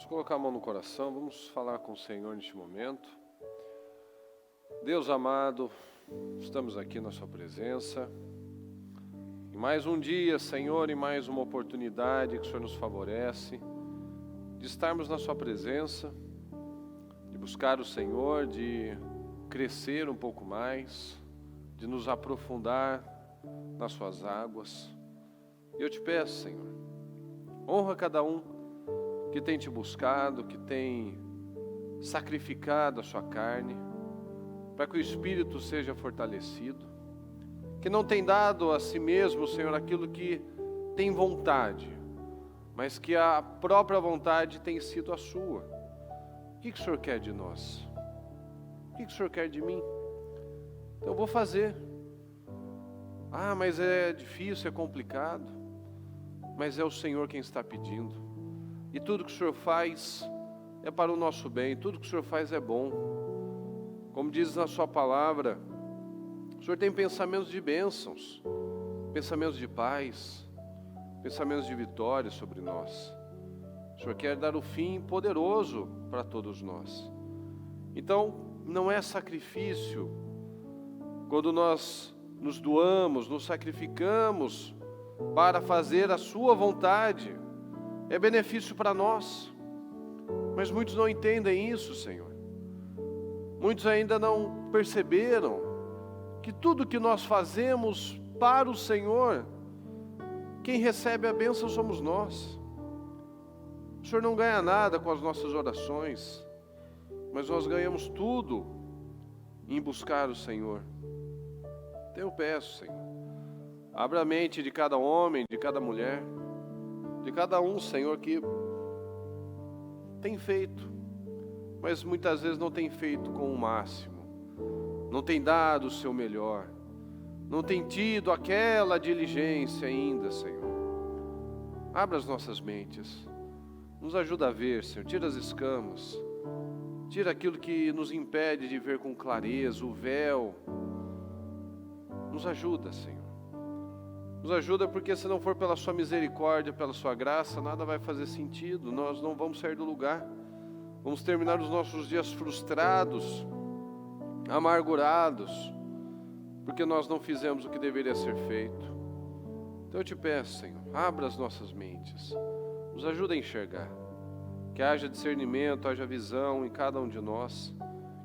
colocar a mão no coração, vamos falar com o Senhor neste momento. Deus amado, estamos aqui na sua presença. Em mais um dia, Senhor, e mais uma oportunidade que o Senhor nos favorece de estarmos na sua presença, de buscar o Senhor, de crescer um pouco mais, de nos aprofundar nas suas águas. E eu te peço, Senhor, honra cada um que tem te buscado, que tem sacrificado a sua carne, para que o Espírito seja fortalecido, que não tem dado a si mesmo, Senhor, aquilo que tem vontade, mas que a própria vontade tem sido a sua. O que o Senhor quer de nós? O que o Senhor quer de mim? Então eu vou fazer. Ah, mas é difícil, é complicado. Mas é o Senhor quem está pedindo. E tudo que o Senhor faz é para o nosso bem, tudo que o Senhor faz é bom. Como diz na sua palavra, o Senhor tem pensamentos de bênçãos, pensamentos de paz, pensamentos de vitória sobre nós. O Senhor quer dar o fim poderoso para todos nós. Então, não é sacrifício quando nós nos doamos, nos sacrificamos para fazer a sua vontade. É benefício para nós, mas muitos não entendem isso, Senhor. Muitos ainda não perceberam que tudo que nós fazemos para o Senhor, quem recebe a bênção somos nós. O Senhor não ganha nada com as nossas orações, mas nós ganhamos tudo em buscar o Senhor. Então eu peço, Senhor, abra a mente de cada homem, de cada mulher, de cada um, Senhor, que tem feito, mas muitas vezes não tem feito com o máximo, não tem dado o seu melhor, não tem tido aquela diligência ainda, Senhor. Abra as nossas mentes, nos ajuda a ver, Senhor, tira as escamas, tira aquilo que nos impede de ver com clareza, o véu, nos ajuda, Senhor. Nos ajuda, porque se não for pela sua misericórdia, pela sua graça, nada vai fazer sentido, nós não vamos sair do lugar, vamos terminar os nossos dias frustrados, amargurados, porque nós não fizemos o que deveria ser feito. Então eu te peço, Senhor, abra as nossas mentes, nos ajuda a enxergar, que haja discernimento, haja visão em cada um de nós,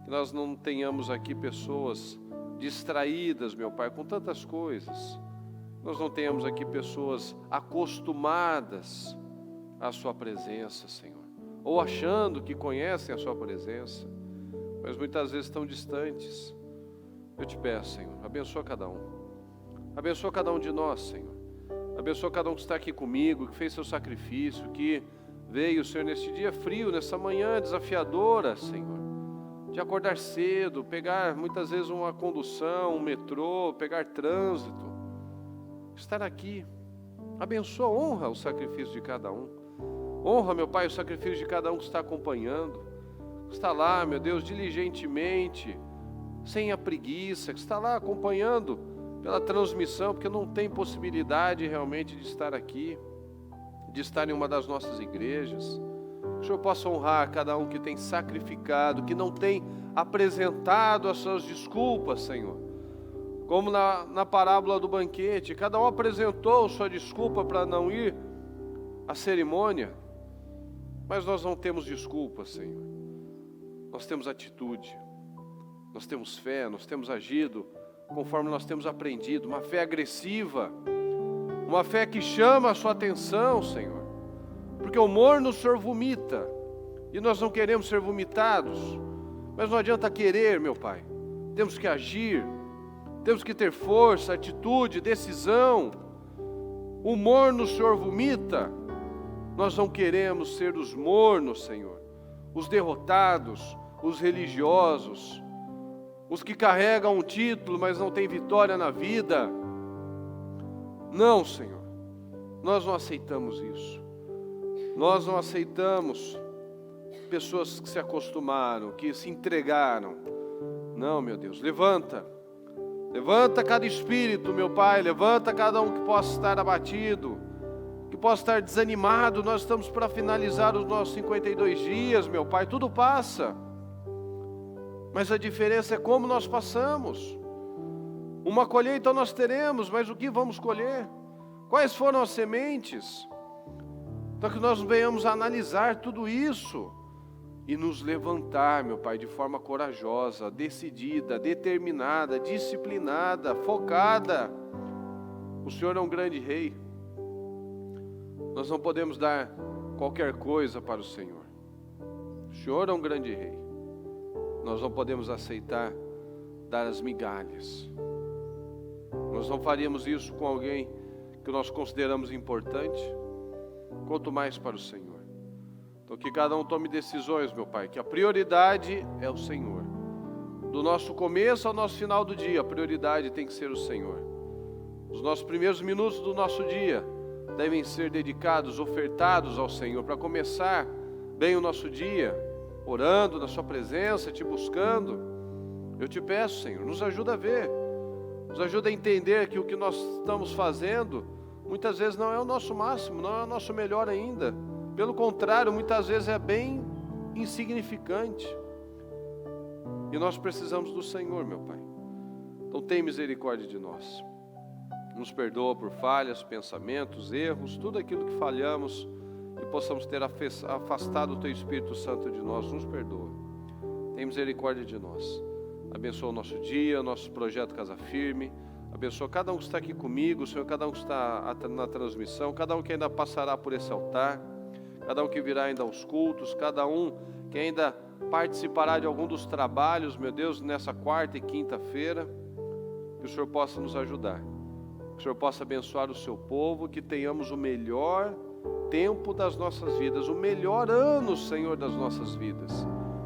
que nós não tenhamos aqui pessoas distraídas, meu Pai, com tantas coisas. Nós não tenhamos aqui pessoas acostumadas à sua presença, Senhor, ou achando que conhecem a sua presença, mas muitas vezes estão distantes. Eu te peço, Senhor, abençoa cada um de nós, Senhor, abençoa cada um que está aqui comigo, que fez seu sacrifício, que veio, Senhor, neste dia frio, nessa manhã desafiadora, Senhor, de acordar cedo, pegar muitas vezes uma condução, um metrô, pegar trânsito, estar aqui. Abençoa, honra o sacrifício de cada um. Honra, meu Pai, o sacrifício de cada um que está acompanhando, que está lá, meu Deus, diligentemente, sem a preguiça, que está lá acompanhando pela transmissão, porque não tem possibilidade realmente de estar aqui, de estar em uma das nossas igrejas. Que o Senhor possa honrar cada um que tem sacrificado, que não tem apresentado as suas desculpas, Senhor. Como na parábola do banquete, cada um apresentou sua desculpa para não ir à cerimônia, mas nós não temos desculpa, Senhor. Nós temos atitude, nós temos fé, nós temos agido conforme nós temos aprendido, uma fé agressiva, uma fé que chama a sua atenção, Senhor, porque o morno o Senhor vomita, e nós não queremos ser vomitados, mas não adianta querer, meu Pai, temos que agir. Temos que ter força, atitude, decisão. O morno o Senhor vomita. Nós não queremos ser os mornos, Senhor, os derrotados, os religiosos, os que carregam um título, mas não têm vitória na vida. Não, Senhor, nós não aceitamos isso. Nós não aceitamos pessoas que se acostumaram, que se entregaram. Não, meu Deus, levanta cada espírito, meu Pai, levanta cada um que possa estar abatido, que possa estar desanimado. Nós estamos para finalizar os nossos 52 dias, meu Pai, tudo passa, mas a diferença é como nós passamos. Uma colheita nós teremos, mas o que vamos colher? Quais foram as sementes? Então que nós venhamos a analisar tudo isso e nos levantar, meu Pai, de forma corajosa, decidida, determinada, disciplinada, focada. O Senhor é um grande Rei. Nós não podemos dar qualquer coisa para o Senhor. O Senhor é um grande Rei. Nós não podemos aceitar dar as migalhas. Nós não faríamos isso com alguém que nós consideramos importante, quanto mais para o Senhor. Então que cada um tome decisões, meu Pai, que a prioridade é o Senhor. Do nosso começo ao nosso final do dia, a prioridade tem que ser o Senhor. Os nossos primeiros minutos do nosso dia devem ser dedicados, ofertados ao Senhor, para começar bem o nosso dia, orando na Sua presença, Te buscando. Eu Te peço, Senhor, nos ajuda a ver, nos ajuda a entender que o que nós estamos fazendo, muitas vezes não é o nosso máximo, não é o nosso melhor ainda. Pelo contrário, muitas vezes é bem insignificante. E nós precisamos do Senhor, meu Pai. Então tem misericórdia de nós. Nos perdoa por falhas, pensamentos, erros, tudo aquilo que falhamos e possamos ter afastado o Teu Espírito Santo de nós. Nos perdoa. Tem misericórdia de nós. Abençoa o nosso dia, nosso projeto Casa Firme. Abençoa cada um que está aqui comigo, Senhor, cada um que está na transmissão, cada um que ainda passará por esse altar, cada um que virá ainda aos cultos, cada um que ainda participará de algum dos trabalhos, meu Deus, nessa quarta e quinta-feira. Que o Senhor possa nos ajudar, que o Senhor possa abençoar o seu povo, que tenhamos o melhor tempo das nossas vidas, o melhor ano, Senhor, das nossas vidas.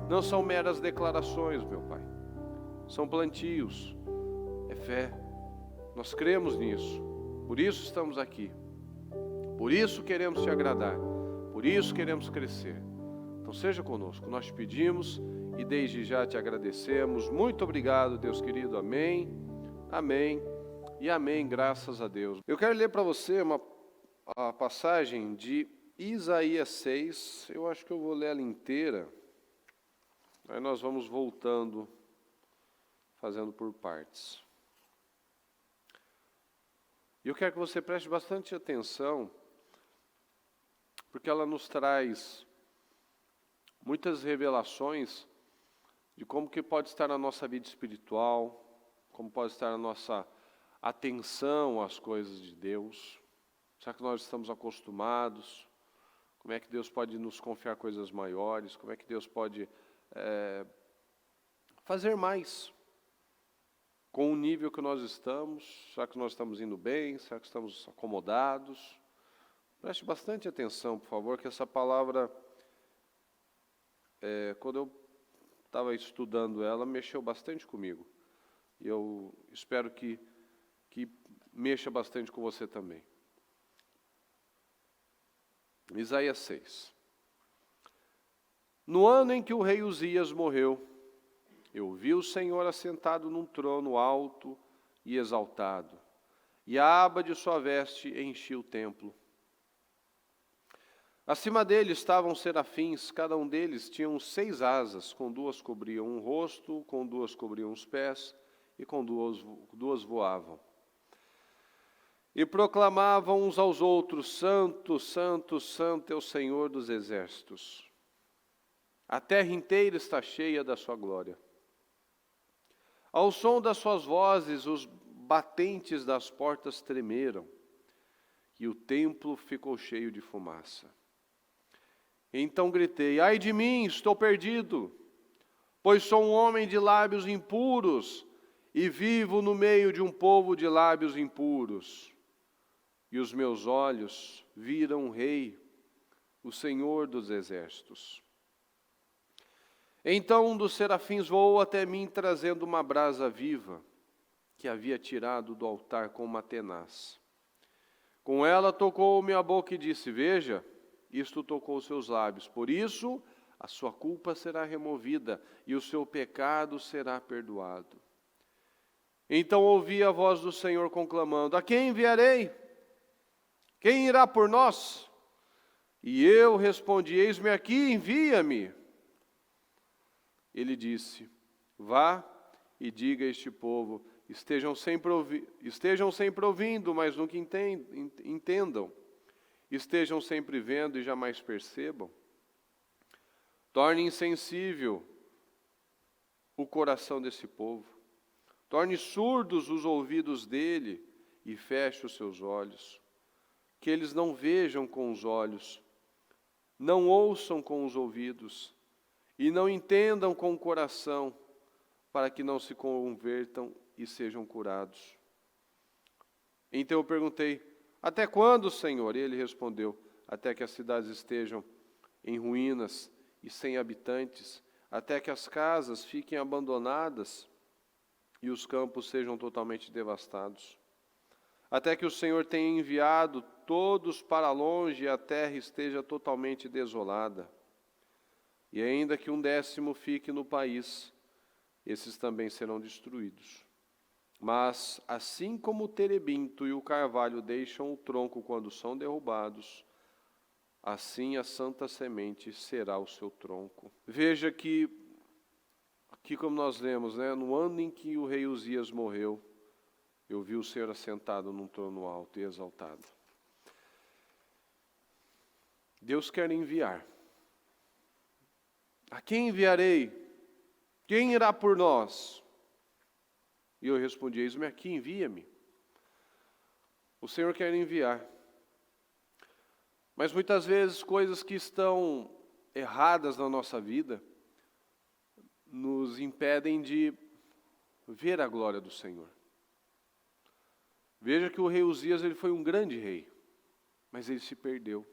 Não são meras declarações, meu Pai, são plantios, é fé. Nós cremos nisso, por isso estamos aqui, por isso queremos Te agradar, por isso queremos crescer. Então seja conosco, nós te pedimos e desde já Te agradecemos. Muito obrigado, Deus querido, amém, amém e amém, graças a Deus. Eu quero ler para você a passagem de Isaías 6, eu acho que eu vou ler ela inteira, aí nós vamos voltando, fazendo por partes. E eu quero que você preste bastante atenção, porque ela nos traz muitas revelações de como que pode estar a nossa vida espiritual, como pode estar a nossa atenção às coisas de Deus. Será que nós estamos acostumados? Como é que Deus pode nos confiar coisas maiores? Como é que Deus pode fazer mais com o nível que nós estamos? Será que nós estamos indo bem? Será que estamos acomodados? Preste bastante atenção, por favor, que essa palavra, quando eu estava estudando ela, mexeu bastante comigo. E eu espero que mexa bastante com você também. Isaías 6. No ano em que o rei Uzias morreu, eu vi o Senhor assentado num trono alto e exaltado, e a aba de sua veste enchia o templo. Acima dele estavam serafins, cada um deles tinha 6 asas, com 2 cobriam o rosto, com 2 cobriam os pés, e com 2 voavam. E proclamavam uns aos outros: Santo, Santo, Santo é o Senhor dos exércitos. A terra inteira está cheia da sua glória. Ao som das suas vozes, os batentes das portas tremeram, e o templo ficou cheio de fumaça. Então gritei: ai de mim, estou perdido, pois sou um homem de lábios impuros, e vivo no meio de um povo de lábios impuros. E os meus olhos viram o Rei, o Senhor dos exércitos. Então um dos serafins voou até mim, trazendo uma brasa viva, que havia tirado do altar com uma tenaz. Com ela tocou-me a boca e disse: veja, isto tocou os seus lábios, por isso a sua culpa será removida e o seu pecado será perdoado. Então ouvi a voz do Senhor conclamando: a quem enviarei? Quem irá por nós? E eu respondi: eis-me aqui, envia-me. Ele disse: vá e diga a este povo, estejam sempre ouvindo, mas nunca entendam. Estejam sempre vendo e jamais percebam. Torne insensível o coração desse povo. Torne surdos os ouvidos dele e feche os seus olhos. Que eles não vejam com os olhos, não ouçam com os ouvidos e não entendam com o coração, para que não se convertam e sejam curados. Então eu perguntei: até quando, Senhor? E ele respondeu: até que as cidades estejam em ruínas e sem habitantes, até que as casas fiquem abandonadas e os campos sejam totalmente devastados. Até que o Senhor tenha enviado todos para longe e a terra esteja totalmente desolada. E ainda que 1/10 fique no país, esses também serão destruídos. Mas, assim como o terebinto e o carvalho deixam o tronco quando são derrubados, assim a santa semente será o seu tronco. Veja que, aqui como nós lemos, no ano em que o rei Uzias morreu, eu vi o Senhor assentado num trono alto e exaltado. Deus quer enviar. A quem enviarei? Quem irá por nós? E eu respondi: eis-me aqui, envia-me. O Senhor quer enviar. Mas muitas vezes coisas que estão erradas na nossa vida nos impedem de ver a glória do Senhor. Veja que o rei Uzias, ele foi um grande rei, mas ele se perdeu.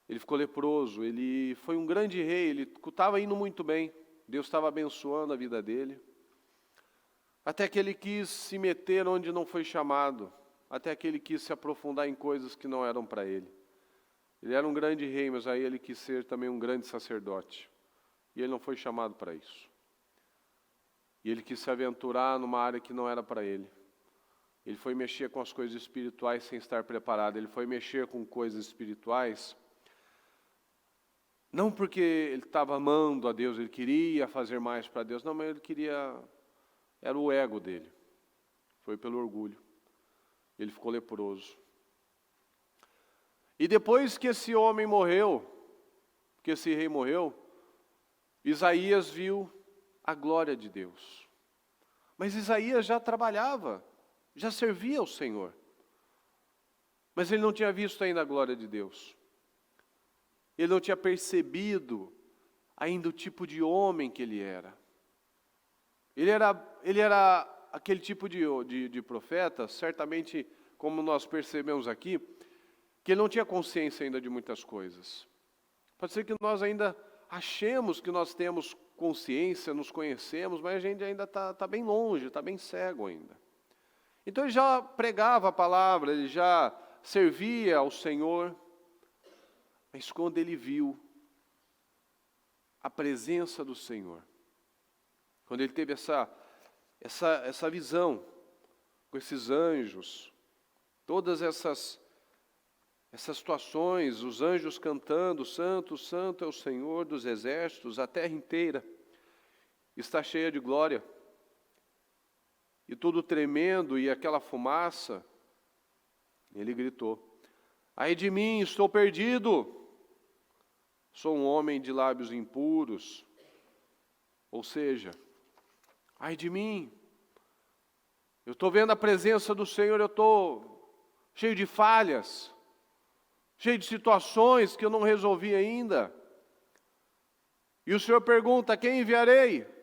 Ele ficou leproso, ele foi um grande rei, ele estava indo muito bem, Deus estava abençoando a vida dele, até que ele quis se meter onde não foi chamado, até que ele quis se aprofundar em coisas que não eram para ele. Ele era um grande rei, mas aí ele quis ser também um grande sacerdote, e ele não foi chamado para isso. E ele quis se aventurar numa área que não era para ele. Ele foi mexer com as coisas espirituais sem estar preparado. Ele foi mexer com coisas espirituais, não porque ele estava amando a Deus, ele queria fazer mais para Deus. Não, mas ele queria, era o ego dele. Foi pelo orgulho. Ele ficou leproso. E depois que esse homem morreu, que esse rei morreu, Isaías viu a glória de Deus. Mas Isaías já trabalhava, já servia ao Senhor. Mas ele não tinha visto ainda a glória de Deus. Ele não tinha percebido ainda o tipo de homem que ele era. Ele era aquele tipo de profeta, certamente, como nós percebemos aqui, que ele não tinha consciência ainda de muitas coisas. Pode ser que nós ainda achemos que nós temos consciência, nos conhecemos, mas a gente ainda está bem longe, está bem cego ainda. Então ele já pregava a palavra, ele já servia ao Senhor, mas quando ele viu a presença do Senhor, quando ele teve essa visão com esses anjos, todas essas situações, os anjos cantando, Santo, Santo é o Senhor dos exércitos, a terra inteira está cheia de glória, e tudo tremendo, e aquela fumaça, ele gritou: ai de mim, estou perdido, sou um homem de lábios impuros. Ou seja, ai de mim, eu estou vendo a presença do Senhor, eu estou cheio de falhas, cheio de situações que eu não resolvi ainda. E o Senhor pergunta: quem enviarei?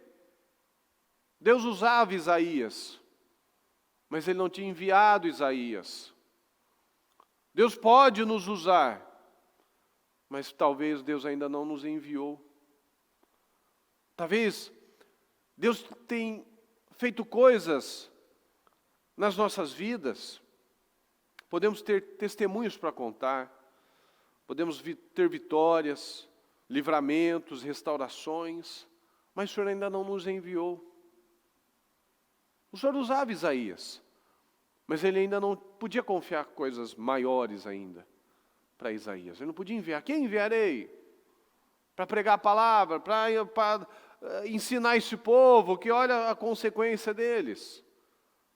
Deus usava Isaías, mas Ele não tinha enviado Isaías. Deus pode nos usar, mas talvez Deus ainda não nos enviou. Talvez Deus tenha feito coisas nas nossas vidas, podemos ter testemunhos para contar, podemos ter vitórias, livramentos, restaurações, mas o Senhor ainda não nos enviou. O Senhor usava Isaías, Mas ele ainda não podia confiar coisas maiores ainda para Isaías. Ele não podia enviar. Quem enviarei? Para pregar a palavra, para ensinar esse povo que olha a consequência deles.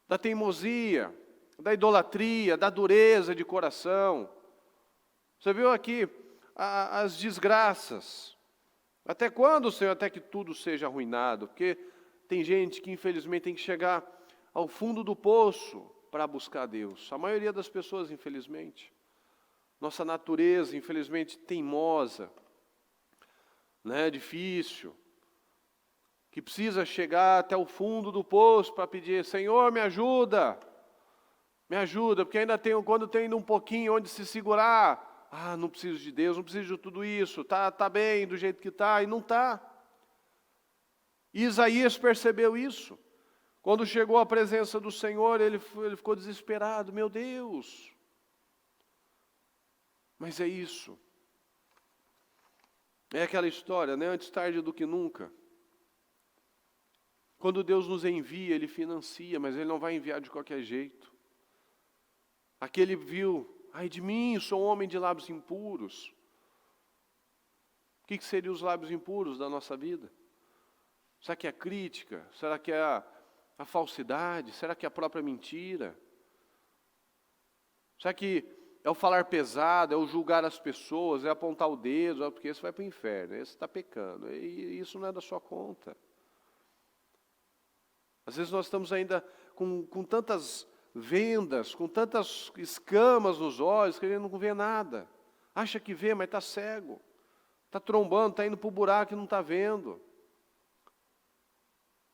Da teimosia, da idolatria, da dureza de coração. Você viu aqui as desgraças. Até quando, Senhor, até que tudo seja arruinado? Porque tem gente que infelizmente tem que chegar ao fundo do poço para buscar Deus. A maioria das pessoas, infelizmente. Nossa natureza, infelizmente, teimosa, né, difícil, que precisa chegar até o fundo do poço para pedir, Senhor, me ajuda, porque ainda tenho, quando tem ainda um pouquinho onde se segurar, não preciso de Deus, não preciso de tudo isso, tá bem do jeito que está, e não está. Isaías percebeu isso. Quando chegou à presença do Senhor, ele ficou desesperado, meu Deus. Mas é isso. É aquela história, né? Antes tarde do que nunca. Quando Deus nos envia, Ele financia, mas Ele não vai enviar de qualquer jeito. Aquele viu, ai de mim, sou um homem de lábios impuros. O que seriam os lábios impuros da nossa vida? Será que é a crítica? Será que é a falsidade? Será que é a própria mentira? Será que é o falar pesado, é o julgar as pessoas, é apontar o dedo, porque esse vai para o inferno, esse está pecando, e isso não é da sua conta. Às vezes nós estamos ainda com tantas vendas, com tantas escamas nos olhos, que a gente não vê nada. Acha que vê, mas está cego. Está trombando, está indo para o buraco e não está vendo.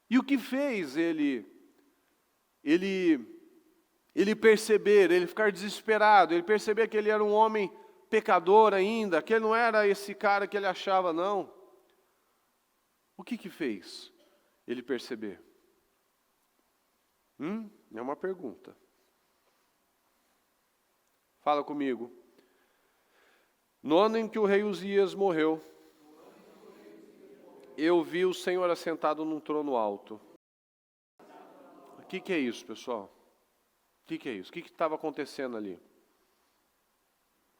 E o que fez ele perceber, ele ficar desesperado, ele perceber que ele era um homem pecador ainda, que ele não era esse cara que ele achava, não. O que fez ele perceber? É uma pergunta. Fala comigo. No ano em que o rei Uzias morreu, eu vi o Senhor assentado num trono alto. O que é isso, pessoal? O que é isso? O que estava acontecendo ali?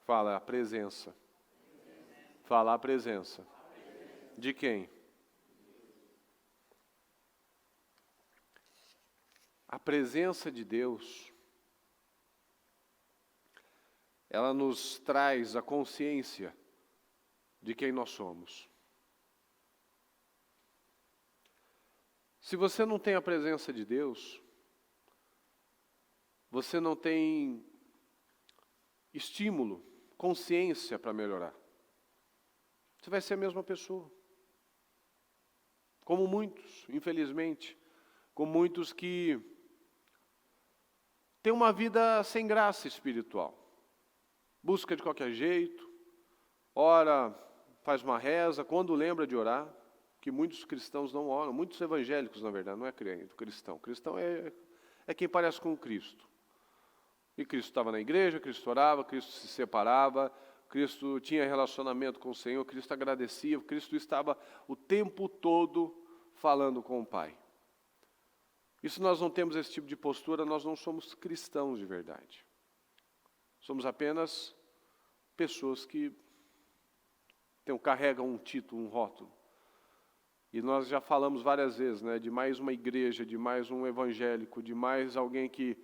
Fala, a presença. Fala, a presença. De quem? A presença de Deus, ela nos traz a consciência de quem nós somos. Se você não tem a presença de Deus, você não tem estímulo, consciência para melhorar. Você vai ser a mesma pessoa. Como muitos, infelizmente, como muitos que têm uma vida sem graça espiritual. Busca de qualquer jeito, ora, faz uma reza, quando lembra de orar, que muitos cristãos não oram, muitos evangélicos, na verdade, não é cristão. Cristão é quem parece com Cristo. E Cristo estava na igreja, Cristo orava, Cristo se separava, Cristo tinha relacionamento com o Senhor, Cristo agradecia, Cristo estava o tempo todo falando com o Pai. E se nós não temos esse tipo de postura, nós não somos cristãos de verdade. Somos apenas pessoas que carregam um título, um rótulo. E nós já falamos várias vezes, né, de mais uma igreja, de mais um evangélico, de mais alguém que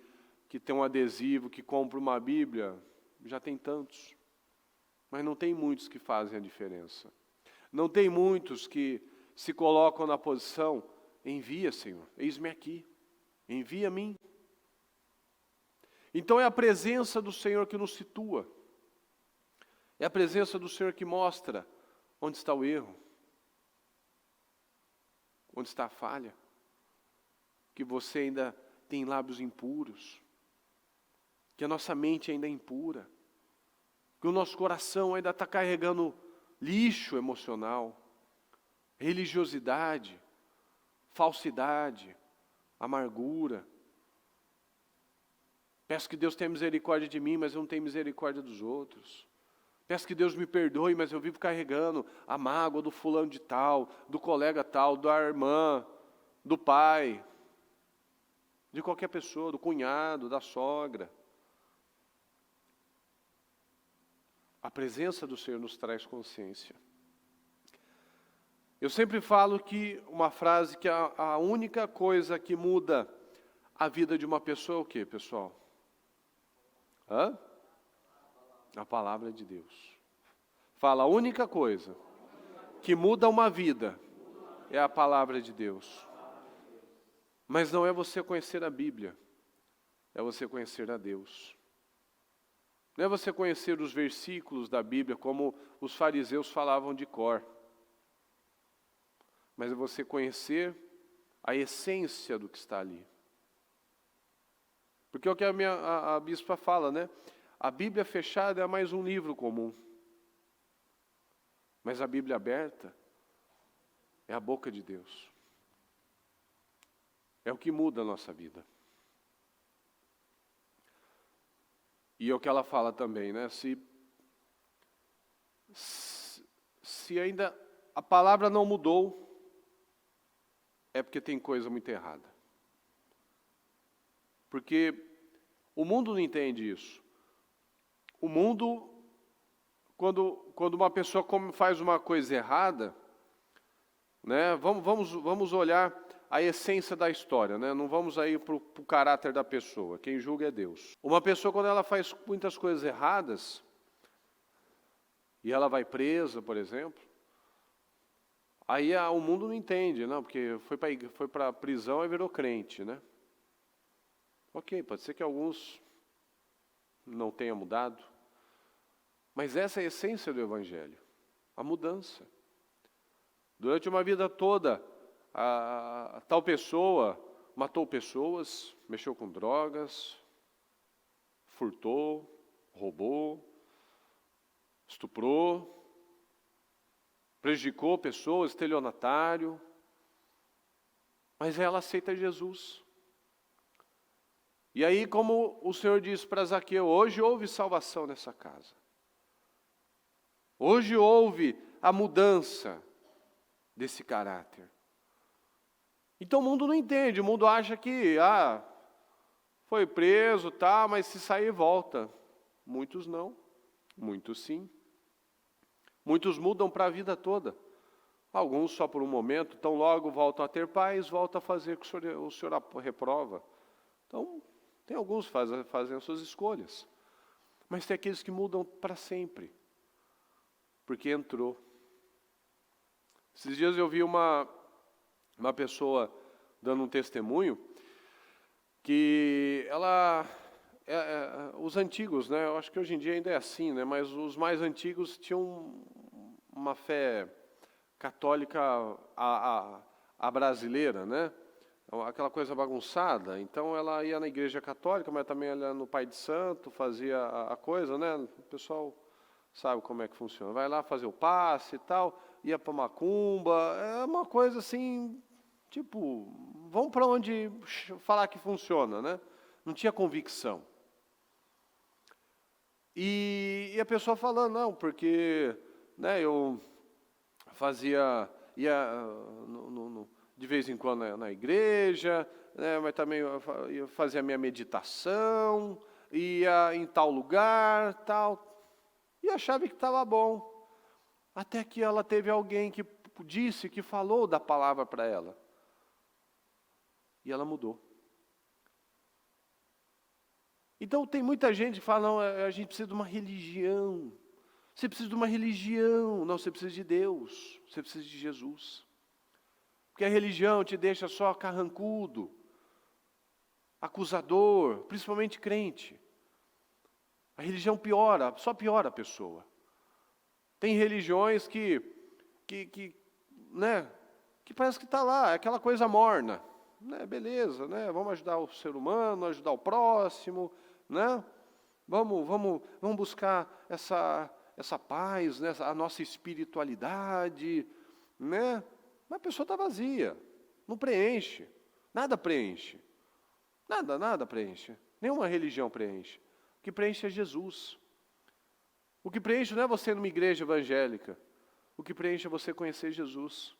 tem um adesivo, que compra uma Bíblia. Já tem tantos. Mas não tem muitos que fazem a diferença. Não tem muitos que se colocam na posição, envia, Senhor, eis-me aqui, envia a mim. Então é a presença do Senhor que nos situa. É a presença do Senhor que mostra onde está o erro. Onde está a falha? Que você ainda tem lábios impuros. Que a nossa mente ainda é impura. Que o nosso coração ainda está carregando lixo emocional, religiosidade, falsidade, amargura. Peço que Deus tenha misericórdia de mim, mas eu não tenho misericórdia dos outros. Peço que Deus me perdoe, mas eu vivo carregando a mágoa do fulano de tal, do colega tal, da irmã, do pai. de qualquer pessoa, do cunhado, da sogra. A presença do Senhor nos traz consciência. Eu sempre falo que uma frase que a única coisa que muda a vida de uma pessoa é o quê, pessoal? A palavra de Deus. Fala, a única coisa que muda uma vida é a palavra de Deus. Mas não é você conhecer a Bíblia, é você conhecer a Deus. Não é você conhecer os versículos da Bíblia como os fariseus falavam de cor. Mas é você conhecer a essência do que está ali. Porque é o que a bispa fala, né? A Bíblia fechada é mais um livro comum. Mas a Bíblia aberta é a boca de Deus. É o que muda a nossa vida. E é o que ela fala também, né? Se ainda a palavra não mudou, é porque tem coisa muito errada. Porque o mundo não entende isso. O mundo, quando uma pessoa faz uma coisa errada, né? Vamos olhar a essência da história, né? Não vamos aí para o caráter da pessoa. Quem julga é Deus. Uma pessoa, quando ela faz muitas coisas erradas, e ela vai presa, por exemplo, aí o mundo não entende, não, porque foi para a prisão e virou crente, né? Ok, pode ser que alguns não tenham mudado, mas essa é a essência do Evangelho, a mudança. Durante uma vida toda, a tal pessoa matou pessoas, mexeu com drogas, furtou, roubou, estuprou, prejudicou pessoas, estelionatário, mas ela aceita Jesus. E aí, como o Senhor disse para Zaqueu, hoje houve salvação nessa casa. Hoje houve a mudança desse caráter. Então o mundo não entende, o mundo acha que, foi preso, tá, mas se sair volta. Muitos não, muitos sim. Muitos mudam para a vida toda. Alguns só por um momento, tão logo voltam a ter paz, voltam a fazer o que o Senhor reprova. Então, tem alguns que fazem as suas escolhas. Mas tem aqueles que mudam para sempre. Porque entrou. Esses dias eu vi uma pessoa dando um testemunho que os antigos, né? Eu acho que hoje em dia ainda é assim, né? Mas os mais antigos tinham uma fé católica a brasileira, né? Aquela coisa bagunçada. Então ela ia na igreja católica, mas também ia no Pai de Santo, fazia a coisa, né? O pessoal sabe como é que funciona. Vai lá fazer o passe e tal, ia para macumba. É uma coisa assim, tipo, vamos para onde falar que funciona, né? Não tinha convicção. E a pessoa falando, não, porque, né, eu ia de vez em quando na igreja, né, mas também eu fazia a minha meditação, ia em tal lugar, tal, e achava que estava bom. Até que ela teve alguém que disse, que falou da palavra para ela. E ela mudou. Então tem muita gente que fala, não, a gente precisa de uma religião. Você precisa de uma religião. Não, você precisa de Deus. Você precisa de Jesus. Porque a religião te deixa só carrancudo, acusador, principalmente crente. A religião piora, só piora a pessoa. Tem religiões que parece que está lá, é aquela coisa morna. Né, beleza, né? Vamos ajudar o ser humano, ajudar o próximo, né? Vamos buscar essa paz, né? A nossa espiritualidade, né? Mas a pessoa está vazia, não preenche, nada preenche, nada preenche, nenhuma religião preenche. O que preenche é Jesus. O que preenche não é você numa igreja evangélica, o que preenche é você conhecer Jesus.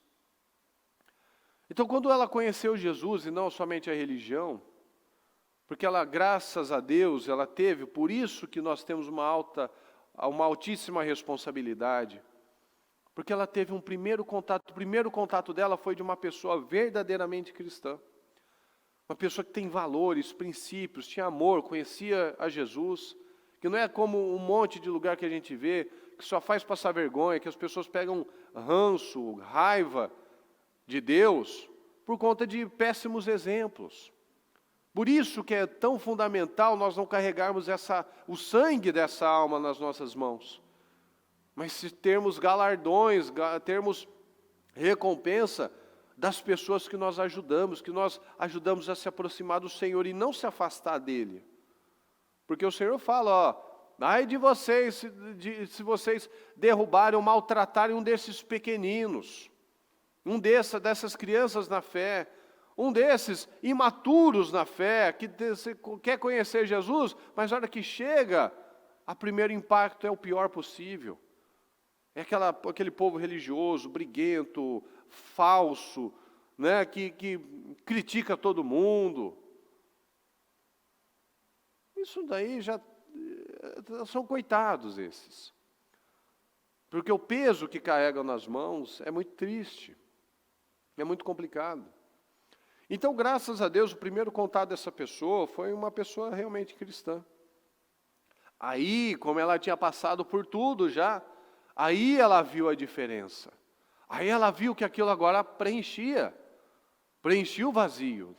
Então, quando ela conheceu Jesus e não somente a religião, Porque ela, graças a Deus, ela teve, por isso que nós temos uma altíssima responsabilidade. Porque ela teve um primeiro contato, o primeiro contato dela foi de uma pessoa verdadeiramente cristã. Uma pessoa que tem valores, princípios, tinha amor, conhecia a Jesus, que não é como um monte de lugar que a gente vê, que só faz passar vergonha, que as pessoas pegam ranço, raiva de Deus, por conta de péssimos exemplos. Por isso que é tão fundamental nós não carregarmos o sangue dessa alma nas nossas mãos, mas se termos galardões, termos recompensa das pessoas que nós ajudamos a se aproximar do Senhor e não se afastar dele. Porque o Senhor fala, ó, ai de vocês, se vocês derrubarem ou maltratarem um desses pequeninos, dessas crianças na fé, um desses imaturos na fé, que quer conhecer Jesus, mas na hora que chega, o primeiro impacto é o pior possível. É aquele povo religioso, briguento, falso, né, que critica todo mundo. Isso daí já são coitados esses. Porque o peso que carregam nas mãos é muito triste, é muito complicado. Então, graças a Deus, o primeiro contato dessa pessoa foi uma pessoa realmente cristã. Aí, como ela tinha passado por tudo já, aí ela viu a diferença. Aí ela viu que aquilo agora preenchia o vazio.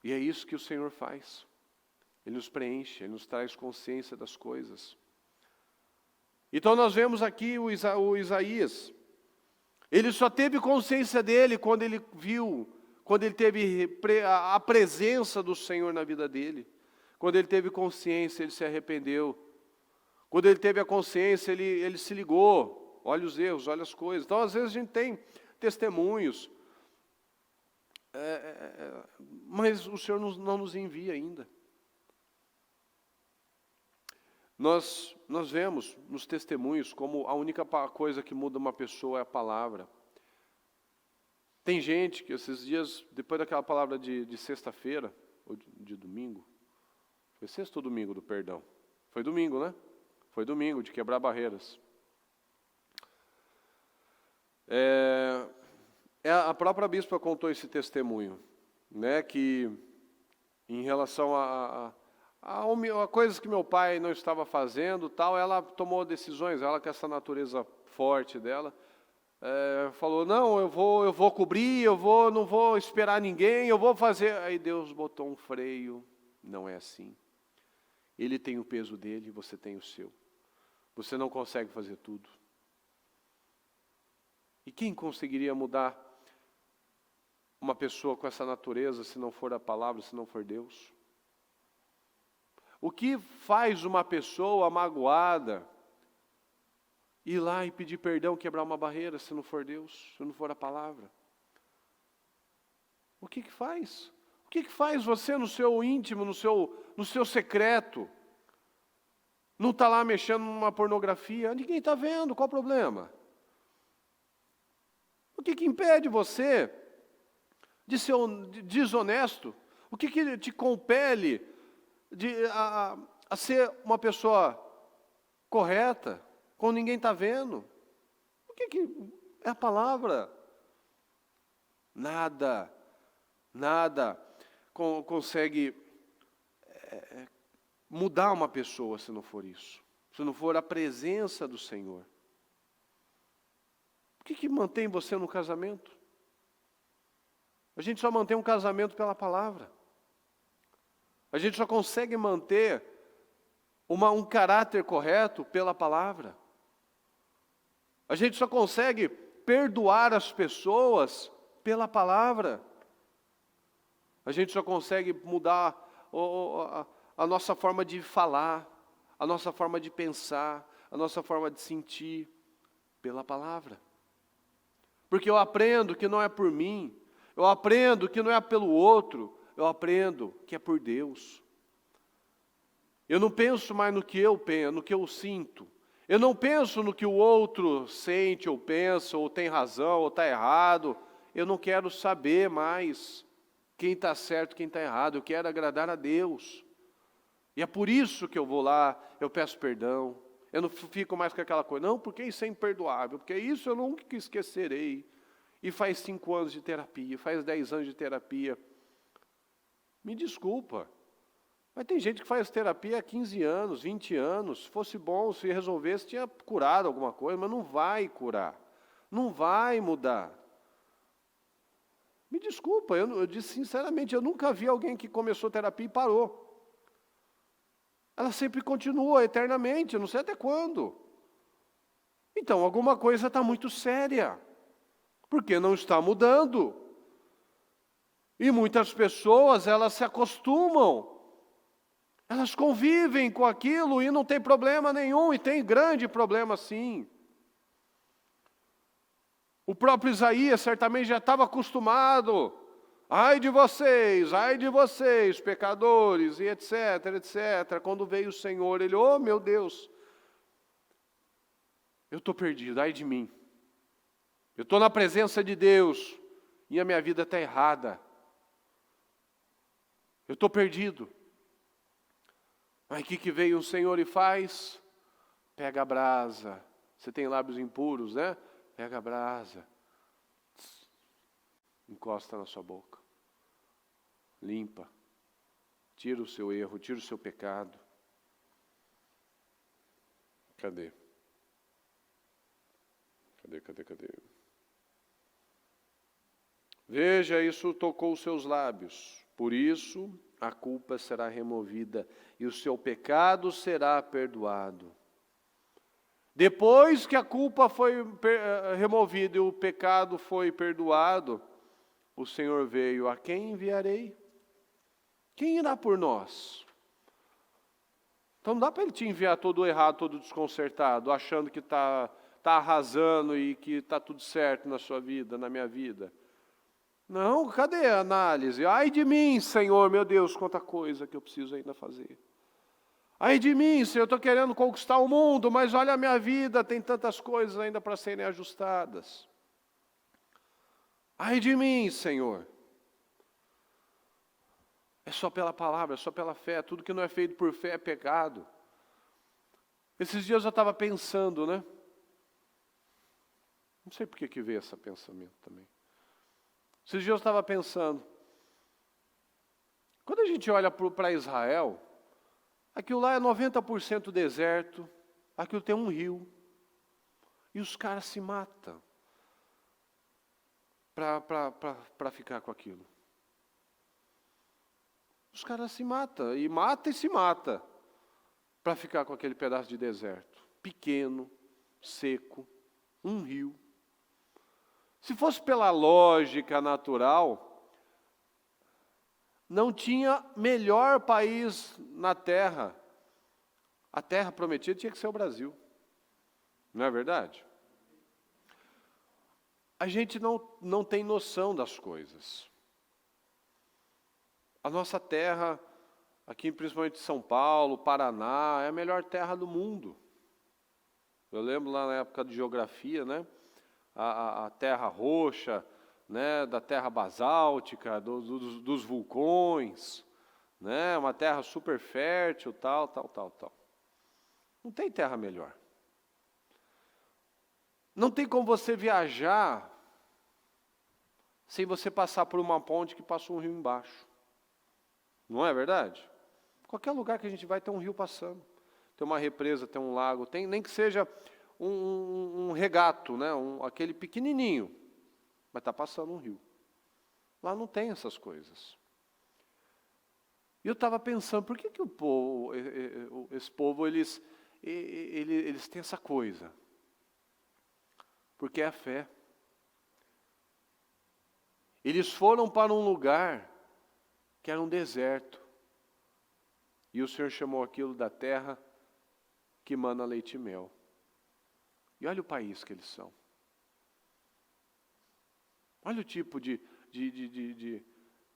E é isso que o Senhor faz. Ele nos preenche, Ele nos traz consciência das coisas. Então nós vemos aqui o Isaías. Ele só teve consciência dele quando ele viu, quando ele teve a presença do Senhor na vida dele. Quando ele teve consciência, ele se arrependeu. Quando ele teve a consciência, ele se ligou. Olha os erros, olha as coisas. Então, às vezes, a gente tem testemunhos, mas o Senhor não nos envia ainda. Nós vemos nos testemunhos como a única coisa que muda uma pessoa é a palavra. Tem gente que esses dias, depois daquela palavra de sexta-feira, ou de domingo, foi sexta ou domingo do perdão? Foi domingo, né? Foi domingo, de quebrar barreiras. A própria bispa contou esse testemunho, né, que em relação a coisas que meu pai não estava fazendo, tal, ela tomou decisões, ela com essa natureza forte dela, falou, não, eu vou cobrir, não vou esperar ninguém, eu vou fazer. Aí Deus botou um freio, não é assim. Ele tem o peso dele, você tem o seu. Você não consegue fazer tudo. E quem conseguiria mudar uma pessoa com essa natureza, se não for a palavra, se não for Deus? O que faz uma pessoa magoada ir lá e pedir perdão, quebrar uma barreira, se não for Deus, se não for a palavra? O que faz? O que faz você no seu íntimo, no seu secreto? Não está lá mexendo numa pornografia, ninguém está vendo, qual o problema? O que impede você de ser desonesto? O que te compele a ser uma pessoa correta, quando ninguém está vendo? O que é a palavra? Nada consegue mudar uma pessoa se não for isso, se não for a presença do Senhor. O que mantém você no casamento? A gente só mantém um casamento pela palavra. A gente só consegue manter um caráter correto pela palavra. A gente só consegue perdoar as pessoas pela palavra. A gente só consegue mudar a nossa forma de falar, a nossa forma de pensar, a nossa forma de sentir pela palavra. Porque eu aprendo que não é por mim, eu aprendo que não é pelo outro, eu aprendo que é por Deus. Eu não penso mais no que eu penso, no que eu sinto. Eu não penso no que o outro sente ou pensa, ou tem razão, ou está errado. Eu não quero saber mais. quem está certo, quem está errado. Eu quero agradar a Deus. E é por isso que eu vou lá, eu peço perdão. Eu não fico mais com aquela coisa, não, porque isso é imperdoável, porque isso eu nunca esquecerei. E faz 5 anos de terapia, faz 10 anos de terapia. Me desculpa, mas tem gente que faz terapia há 15 anos, 20 anos. Se fosse bom, se resolvesse, tinha curado alguma coisa, mas não vai curar. Não vai mudar. Me desculpa, eu disse sinceramente, eu nunca vi alguém que começou terapia e parou. Ela sempre continua eternamente, eu não sei até quando. Então, alguma coisa está muito séria, porque não está mudando. E muitas pessoas, elas se acostumam, elas convivem com aquilo e não tem problema nenhum, e tem grande problema sim. O próprio Isaías certamente já estava acostumado. Ai de vocês, pecadores, e etc, etc. Quando veio o Senhor, ele, oh meu Deus, eu estou perdido, ai de mim. Eu estou na presença de Deus e a minha vida está errada. Eu estou perdido. Aí o que veio o Senhor e faz? Pega a brasa. Você tem lábios impuros, né? Pega a brasa. Encosta na sua boca. Limpa. Tira o seu erro, tira o seu pecado. Cadê? Cadê? Veja, isso tocou os seus lábios. Por isso, a culpa será removida e o seu pecado será perdoado. Depois que a culpa foi removida e o pecado foi perdoado, o Senhor veio, a quem enviarei? Quem irá por nós? Então não dá para ele te enviar todo errado, todo desconcertado, achando que está arrasando e que está tudo certo na sua vida, na minha vida. Não, cadê a análise? Ai de mim, Senhor, meu Deus, quanta coisa que eu preciso ainda fazer. Ai de mim, Senhor, eu estou querendo conquistar o mundo, mas olha a minha vida, tem tantas coisas ainda para serem ajustadas. Ai de mim, Senhor. É só pela palavra, é só pela fé. Tudo que não é feito por fé é pecado. Esses dias eu estava pensando, né? Não sei por que veio esse pensamento também. Esses dias eu estava pensando. Quando a gente olha para Israel, aquilo lá é 90% deserto, aquilo tem um rio. E os caras se matam para ficar com aquilo. Os caras se matam, e se mata, para ficar com aquele pedaço de deserto. Pequeno, seco, um rio. Se fosse pela lógica natural, não tinha melhor país na terra. A terra prometida tinha que ser o Brasil. Não é verdade? A gente não tem noção das coisas. A nossa terra, aqui principalmente São Paulo, Paraná, é a melhor terra do mundo. Eu lembro lá na época de geografia, né? A terra roxa, né? Da terra basáltica, dos vulcões, né? Uma terra super fértil, tal. Não tem terra melhor. Não tem como você viajar sem você passar por uma ponte que passa um rio embaixo. Não é verdade? Qualquer lugar que a gente vai tem um rio passando. Tem uma represa, tem um lago, tem nem que seja um regato, né? Aquele pequenininho, mas está passando um rio. Lá não tem essas coisas. E eu estava pensando, por que o povo, esse povo, eles têm essa coisa? Porque é a fé. Eles foram para um lugar que era um deserto. E o Senhor chamou aquilo da terra que mana leite e mel. E olha o país que eles são. Olha o tipo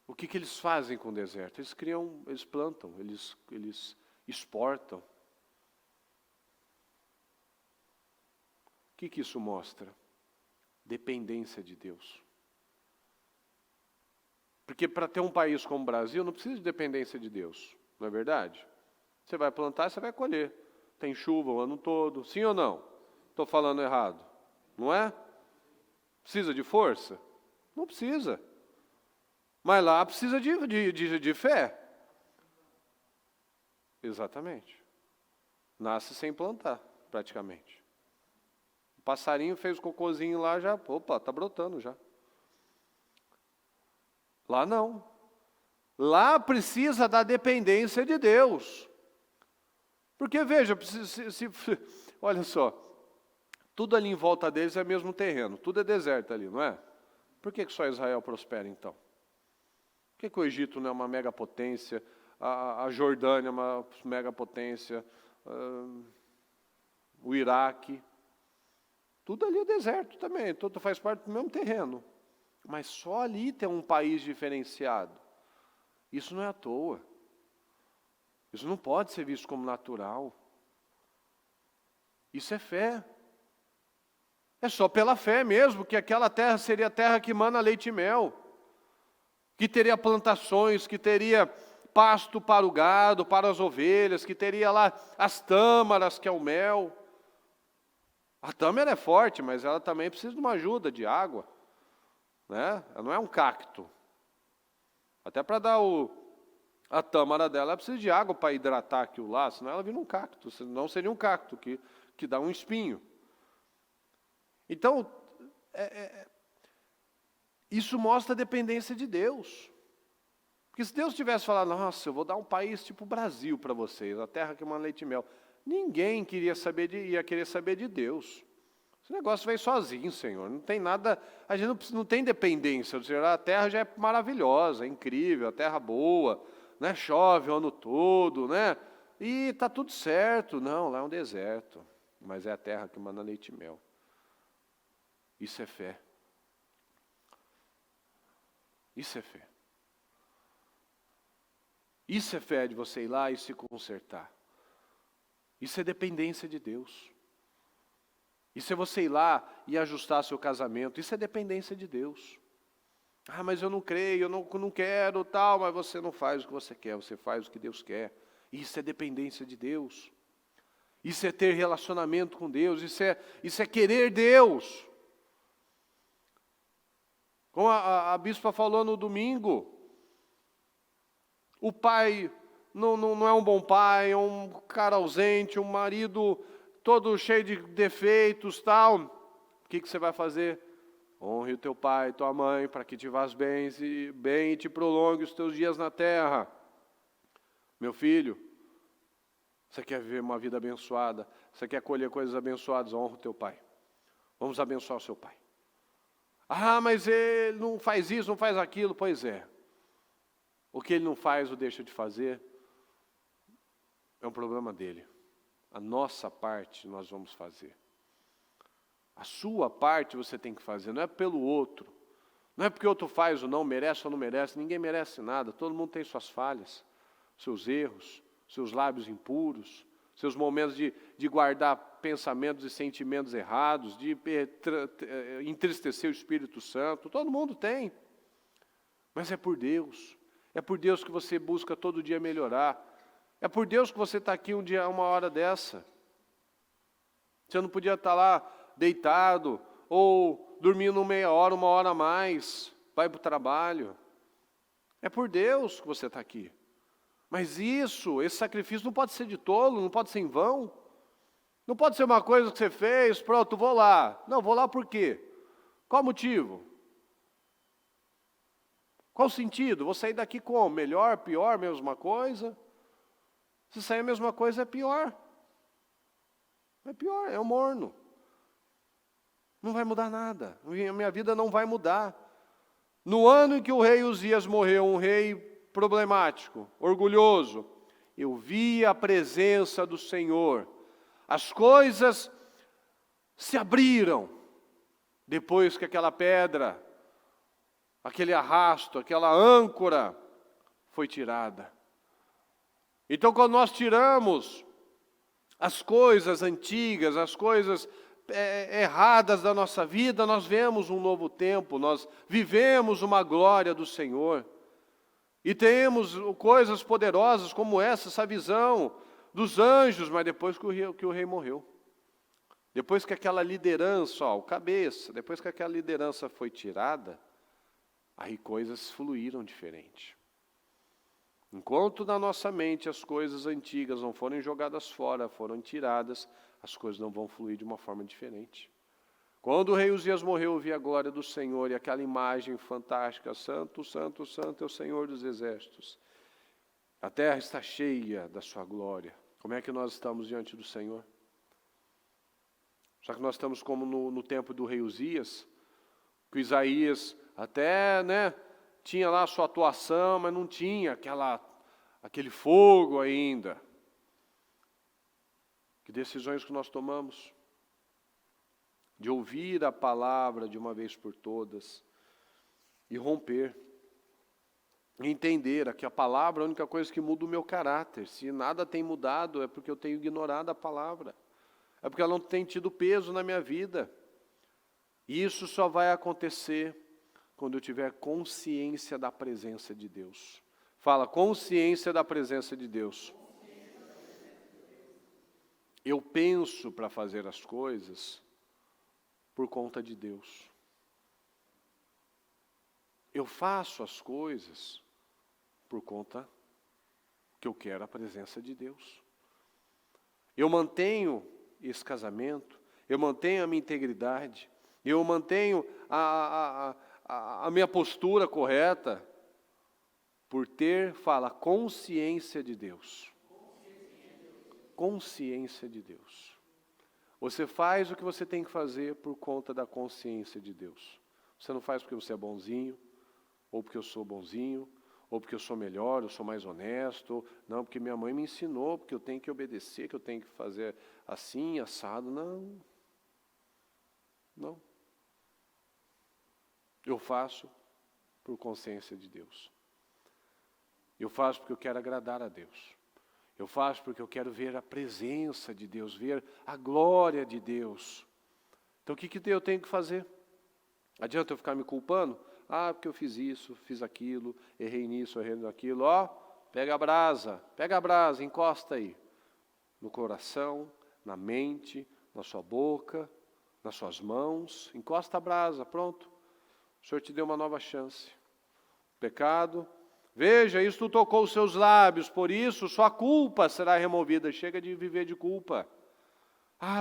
o que eles fazem com o deserto. Eles plantam, eles exportam. O que isso mostra? Dependência de Deus. Porque para ter um país como o Brasil, não precisa de dependência de Deus, não é verdade? Você vai plantar, você vai colher. Tem chuva o ano todo, sim ou não? Estou falando errado, não é? Precisa de força? Não precisa. Mas lá precisa de fé. Exatamente. Nasce sem plantar, praticamente. O passarinho fez o cocôzinho lá, já, opa, está brotando já. Lá não. Lá precisa da dependência de Deus. Porque veja, olha só, tudo ali em volta deles é mesmo terreno, tudo é deserto ali, não é? Por que só Israel prospera então? Por que o Egito não é uma megapotência, a Jordânia é uma megapotência, o Iraque? Tudo ali é deserto também, tudo faz parte do mesmo terreno. Mas só ali tem um país diferenciado. Isso não é à toa. Isso não pode ser visto como natural. Isso é fé. É só pela fé mesmo que aquela terra seria a terra que mana leite e mel. Que teria plantações, que teria pasto para o gado, para as ovelhas, que teria lá as tâmaras, que é o mel. A tâmara é forte, mas ela também precisa de uma ajuda de água. Né? Ela não é um cacto. Até para dar a tâmara dela, ela precisa de água para hidratar aquilo lá, senão ela vira um cacto, senão seria um cacto que dá um espinho. Então, isso mostra a dependência de Deus. Porque se Deus tivesse falado, nossa, eu vou dar um país tipo o Brasil para vocês, a terra que mana leite e mel, ninguém ia querer saber de Deus. Esse negócio veio sozinho, Senhor. Não tem nada, a gente não tem dependência. A terra já é maravilhosa, é incrível, a terra boa, né? Chove o ano todo, né? E está tudo certo. Não, lá é um deserto, mas é a terra que mana leite e mel. Isso é fé. Isso é fé. Isso é fé de você ir lá e se consertar. Isso é dependência de Deus. Isso é você ir lá e ajustar seu casamento. Isso é dependência de Deus. Ah, mas eu não creio, eu não quero, tal. Mas você não faz o que você quer, você faz o que Deus quer. Isso é dependência de Deus. Isso é ter relacionamento com Deus. Isso é querer Deus. Como a bispa falou no domingo, o pai não é um bom pai, é um cara ausente, um marido todo cheio de defeitos, tal. O que você vai fazer? Honre o teu pai e tua mãe, para que te vás bem e te prolongue os teus dias na terra. Meu filho, você quer viver uma vida abençoada, você quer colher coisas abençoadas, honra o teu pai. Vamos abençoar o seu pai. Ah, mas ele não faz isso, não faz aquilo. Pois é. O que ele não faz ou deixa de fazer é um problema dele. A nossa parte nós vamos fazer. A sua parte você tem que fazer, não é pelo outro. Não é porque o outro faz ou não, merece ou não merece. Ninguém merece nada, todo mundo tem suas falhas, seus erros, seus lábios impuros, seus momentos de guardar pensamentos e sentimentos errados, de entristecer o Espírito Santo. Todo mundo tem. Mas é por Deus. É por Deus que você busca todo dia melhorar. É por Deus que você está aqui uma hora dessa. Você não podia estar lá deitado ou dormindo meia hora, uma hora a mais, vai para o trabalho. É por Deus que você está aqui. Mas esse sacrifício não pode ser de tolo, não pode ser em vão. Não pode ser uma coisa que você fez, pronto, vou lá. Não, vou lá por quê? Qual o motivo? Qual o sentido? Vou sair daqui como? Melhor, pior, mesma coisa? Se sair a mesma coisa, é pior. É pior, é o morno. Não vai mudar nada. A minha vida não vai mudar. No ano em que o rei Uzias morreu, um rei problemático, orgulhoso, eu vi a presença do Senhor. As coisas se abriram depois que aquela pedra, aquele arrasto, aquela âncora foi tirada. Então, quando nós tiramos as coisas antigas, as coisas erradas da nossa vida, nós vemos um novo tempo, nós vivemos uma glória do Senhor. E temos coisas poderosas como essa visão dos anjos, mas depois que o rei morreu. Depois que aquela liderança, o cabeça, depois que aquela liderança foi tirada, aí coisas fluíram diferente. Enquanto na nossa mente as coisas antigas não forem jogadas fora, foram tiradas, as coisas não vão fluir de uma forma diferente. Quando o rei Uzias morreu, eu vi a glória do Senhor e aquela imagem fantástica, santo, santo, santo é o Senhor dos exércitos. A terra está cheia da sua glória. Como é que nós estamos diante do Senhor? Só que nós estamos como no tempo do rei Uzias, que Isaías até, tinha lá a sua atuação, mas não tinha aquele fogo ainda. Que decisões que nós tomamos? De ouvir a palavra de uma vez por todas e romper. E entender que a palavra é a única coisa que muda o meu caráter. Se nada tem mudado, é porque eu tenho ignorado a palavra. É porque ela não tem tido peso na minha vida. E isso só vai acontecer quando eu tiver consciência da presença de Deus. Fala, consciência da presença de Deus. Eu penso para fazer as coisas por conta de Deus. Eu faço as coisas por conta que eu quero a presença de Deus. Eu mantenho esse casamento, eu mantenho a minha integridade, eu mantenho a minha postura correta por ter, consciência de Deus. Consciência de Deus. Você faz o que você tem que fazer por conta da consciência de Deus. Você não faz porque você é bonzinho, ou porque eu sou bonzinho, ou porque eu sou melhor, eu sou mais honesto. Não, porque minha mãe me ensinou, porque eu tenho que obedecer, que eu tenho que fazer assim, assado. Não. Não. Eu faço por consciência de Deus. Eu faço porque eu quero agradar a Deus. Eu faço porque eu quero ver a presença de Deus, ver a glória de Deus. Então o que eu tenho que fazer? Adianta eu ficar me culpando? Porque eu fiz isso, fiz aquilo, errei nisso, errei naquilo. Pega a brasa, encosta aí. No coração, na mente, na sua boca, nas suas mãos. Encosta a brasa, pronto. O Senhor te deu uma nova chance. Pecado. Veja, isso tocou os seus lábios, por isso sua culpa será removida. Chega de viver de culpa.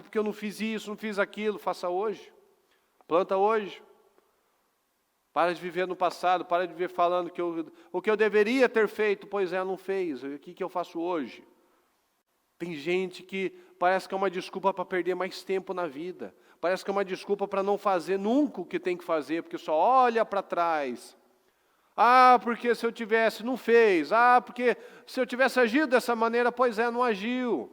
Porque eu não fiz isso, não fiz aquilo. Faça hoje. Planta hoje. Para de viver no passado, para de viver falando que o que eu deveria ter feito, pois não fez. O que eu faço hoje? Tem gente que parece que é uma desculpa para perder mais tempo na vida. Parece que é uma desculpa para não fazer nunca o que tem que fazer, porque só olha para trás. Porque se eu tivesse, não fez. Porque se eu tivesse agido dessa maneira, não agiu.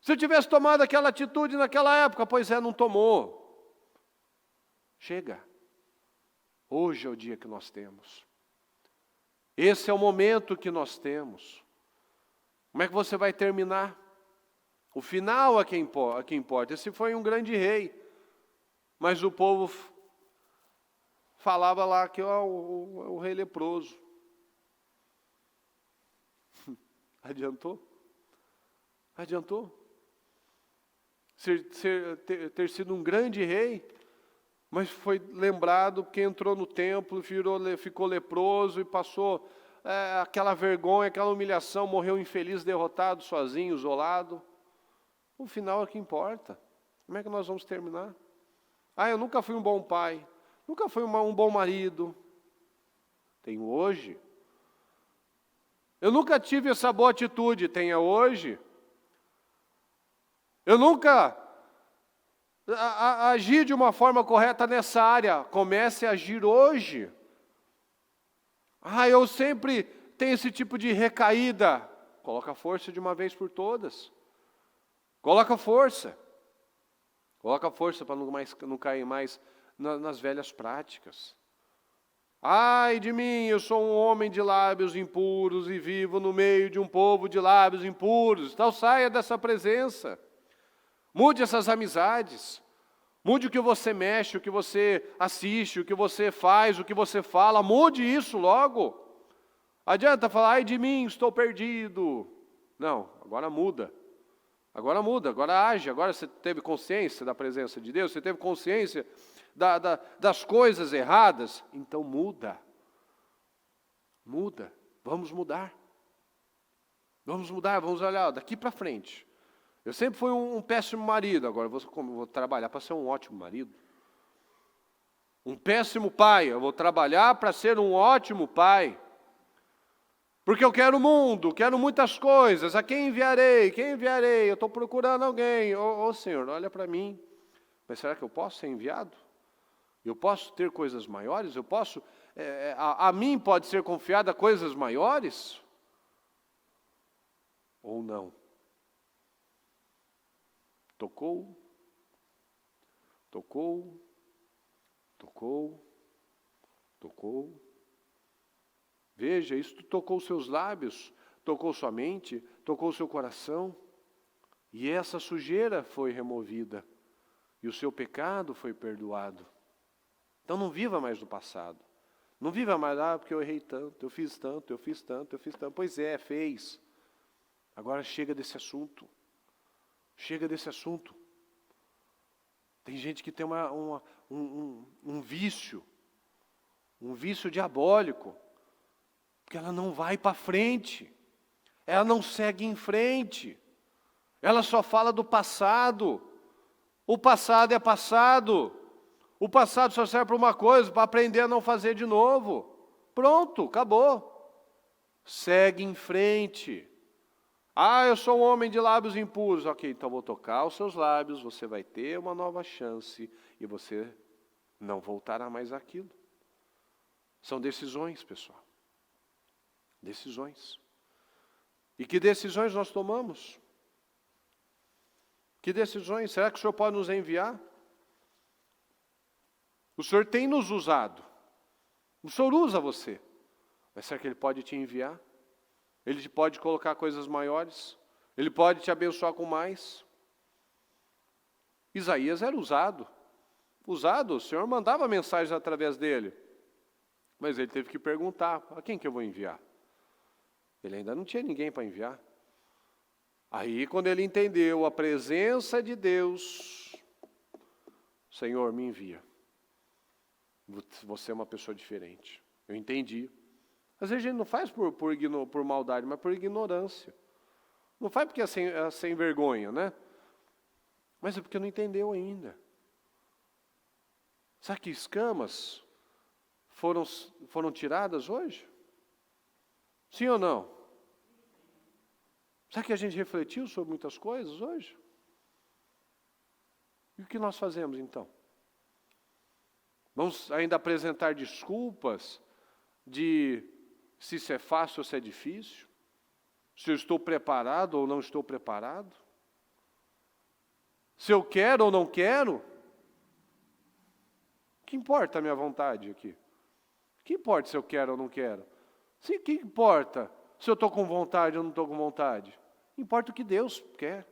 Se eu tivesse tomado aquela atitude naquela época, não tomou. Chega. Hoje é o dia que nós temos. Esse é o momento que nós temos. Como é que você vai terminar? O final é que importa. Esse foi um grande rei. Mas o povo falava lá que o rei leproso. Adiantou? Adiantou? Ter sido um grande rei, mas foi lembrado que entrou no templo, ficou leproso e passou aquela vergonha, aquela humilhação, morreu infeliz, derrotado, sozinho, isolado. O final é que importa. Como é que nós vamos terminar? Eu nunca fui um bom pai, nunca fui um bom marido. Tenho hoje. Eu nunca tive essa boa atitude, tenha hoje. Eu nunca agi de uma forma correta nessa área, comece a agir hoje. Eu sempre tenho esse tipo de recaída. Coloca força de uma vez por todas. Coloca força. Coloca força para não cair mais nas velhas práticas. Ai de mim, eu sou um homem de lábios impuros e vivo no meio de um povo de lábios impuros. Então saia dessa presença. Mude essas amizades. Mude o que você mexe, o que você assiste, o que você faz, o que você fala. Mude isso logo. Adianta falar, ai de mim, estou perdido. Não, agora muda. Agora muda, agora age. Agora você teve consciência da presença de Deus, você teve consciência das coisas erradas. Então muda. Muda. Vamos mudar. Vamos mudar, vamos olhar daqui para frente. Eu sempre fui um péssimo marido, agora vou trabalhar para ser um ótimo marido. Um péssimo pai, eu vou trabalhar para ser um ótimo pai. Porque eu quero o mundo, quero muitas coisas. A quem enviarei? Quem enviarei? Eu estou procurando alguém. Ô Senhor, olha para mim. Mas será que eu posso ser enviado? Eu posso ter coisas maiores? Eu posso... a mim pode ser confiada coisas maiores? Ou não? Tocou, tocou, tocou, tocou. Veja, isso tocou seus lábios, tocou sua mente, tocou seu coração. E essa sujeira foi removida. E o seu pecado foi perdoado. Então não viva mais do passado. Não viva mais, porque eu errei tanto, eu fiz tanto, eu fiz tanto, eu fiz tanto. Pois é, fez. Agora chega desse assunto. Chega desse assunto. Tem gente que tem um vício diabólico, porque ela não vai para frente, ela não segue em frente, ela só fala do passado. O passado é passado, o passado só serve para uma coisa, para aprender a não fazer de novo. Pronto, acabou. Segue em frente. Eu sou um homem de lábios impuros. Ok, então vou tocar os seus lábios, você vai ter uma nova chance e você não voltará mais àquilo. São decisões, pessoal. Decisões. E que decisões nós tomamos? Que decisões? Será que o Senhor pode nos enviar? O Senhor tem nos usado. O Senhor usa você. Mas será que Ele pode te enviar? Ele pode colocar coisas maiores. Ele pode te abençoar com mais. Isaías era usado. O Senhor mandava mensagens através dele. Mas ele teve que perguntar, a quem que eu vou enviar? Ele ainda não tinha ninguém para enviar. Aí quando ele entendeu a presença de Deus, Senhor, me envia. Você é uma pessoa diferente. Eu entendi. Às vezes a gente não faz por maldade, mas por ignorância. Não faz porque é sem vergonha, né? Mas é porque não entendeu ainda. Sabe que escamas foram tiradas hoje? Sim ou não? Sabe que a gente refletiu sobre muitas coisas hoje? E o que nós fazemos então? Vamos ainda apresentar desculpas de se isso é fácil ou se é difícil? Se eu estou preparado ou não estou preparado? Se eu quero ou não quero? O que importa a minha vontade aqui? O que importa se eu quero ou não quero? Sim, o que importa se eu estou com vontade ou não estou com vontade? Importa o que Deus quer.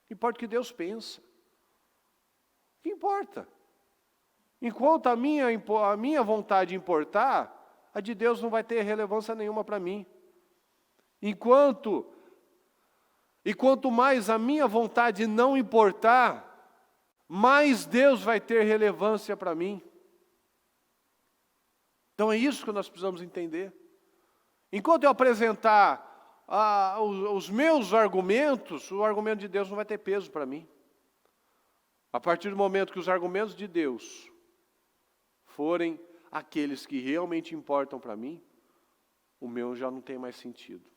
Importa o que Deus pensa. O que importa? Enquanto a minha vontade importar, a de Deus não vai ter relevância nenhuma para mim. E quanto mais a minha vontade não importar, mais Deus vai ter relevância para mim. Então é isso que nós precisamos entender. Enquanto eu apresentar os meus argumentos, o argumento de Deus não vai ter peso para mim. A partir do momento que os argumentos de Deus forem aqueles que realmente importam para mim, o meu já não tem mais sentido.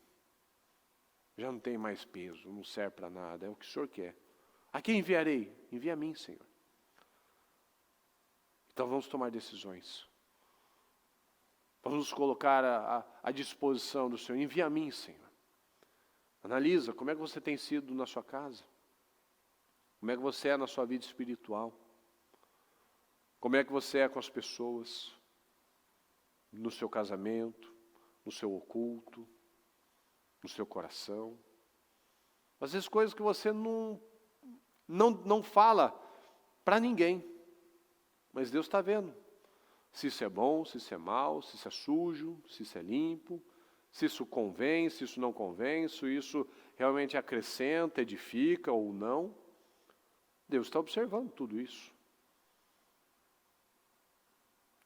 Já não tem mais peso, não serve para nada, é o que o Senhor quer. A quem enviarei? Envia a mim, Senhor. Então vamos tomar decisões. Vamos nos colocar à disposição do Senhor. Envia a mim, Senhor. Analisa como é que você tem sido na sua casa. Como é que você é na sua vida espiritual. Como é que você é com as pessoas. No seu casamento, no seu oculto, no seu coração. Às vezes coisas que você não fala para ninguém. Mas Deus está vendo. Se isso é bom, se isso é mal, se isso é sujo, se isso é limpo, se isso convém, se isso não convém, se isso realmente acrescenta, edifica ou não. Deus está observando tudo isso.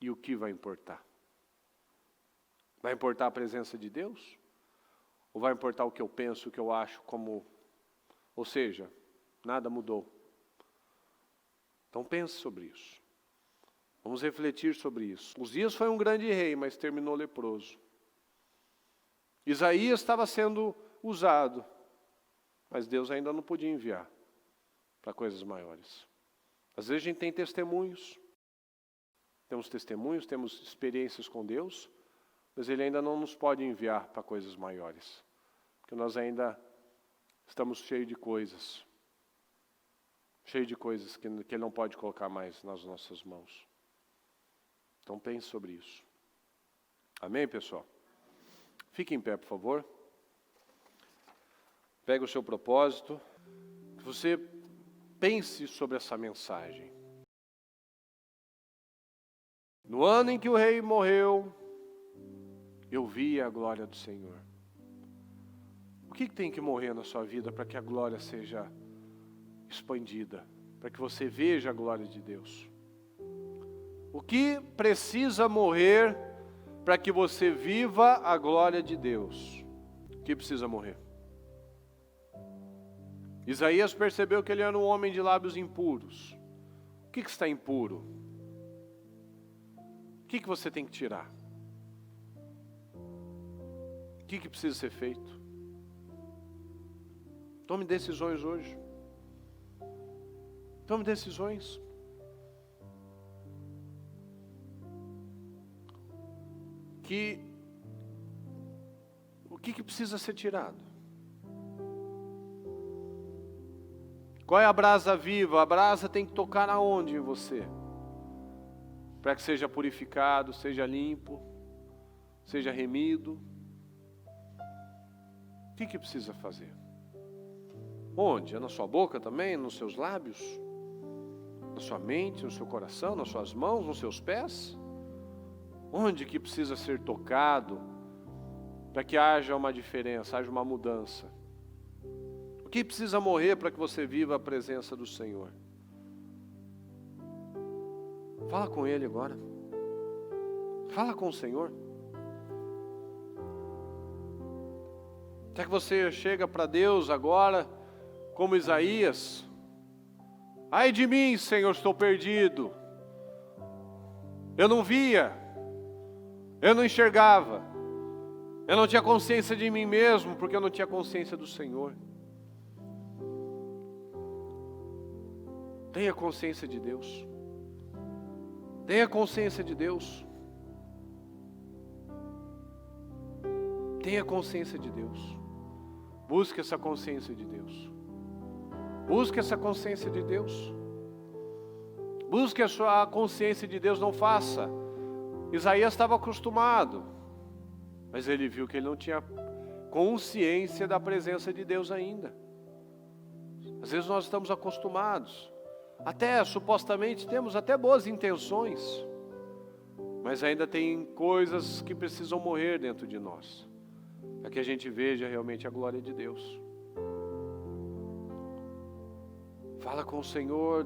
E o que vai importar? Vai importar a presença de Deus? Ou vai importar o que eu penso, o que eu acho, como... Ou seja, nada mudou. Então pense sobre isso. Vamos refletir sobre isso. Uzias foi um grande rei, mas terminou leproso. Isaías estava sendo usado, mas Deus ainda não podia enviar para coisas maiores. Às vezes a gente tem testemunhos, temos experiências com Deus, mas Ele ainda não nos pode enviar para coisas maiores, porque nós ainda estamos cheios de coisas que Ele não pode colocar mais nas nossas mãos. Então pense sobre isso. Amém, pessoal? Fique em pé, por favor. Pega o seu propósito. Que você pense sobre essa mensagem. No ano em que o rei morreu, eu vi a glória do Senhor. O que tem que morrer na sua vida para que a glória seja expandida? Para que você veja a glória de Deus? O que precisa morrer para que você viva a glória de Deus? O que precisa morrer? Isaías percebeu que ele era um homem de lábios impuros. O que está impuro? O que você tem que tirar? O que precisa ser feito? Tome decisões hoje. Tome decisões. O que precisa ser tirado? Qual é a brasa viva? A brasa tem que tocar aonde em você? Para que seja purificado, seja limpo, seja remido. O que precisa fazer? Onde? É na sua boca também? Nos seus lábios? Na sua mente, no seu coração, nas suas mãos, nos seus pés? Onde que precisa ser tocado para que haja uma diferença, haja uma mudança? O que precisa morrer para que você viva a presença do Senhor? Fala com Ele agora. Fala com o Senhor. Até que você chega para Deus agora, como Isaías. Ai de mim, Senhor, estou perdido. Eu não via. Eu não enxergava. Eu não tinha consciência de mim mesmo, porque eu não tinha consciência do Senhor. Tenha consciência de Deus. Tenha consciência de Deus. Tenha consciência de Deus. Busque essa consciência de Deus. Busque essa consciência de Deus. Busque a sua consciência de Deus. Não faça. Isaías estava acostumado, mas ele viu que ele não tinha consciência da presença de Deus ainda. Às vezes nós estamos acostumados, até supostamente temos até boas intenções, mas ainda tem coisas que precisam morrer dentro de nós, para que a gente veja realmente a glória de Deus. Fala com o Senhor,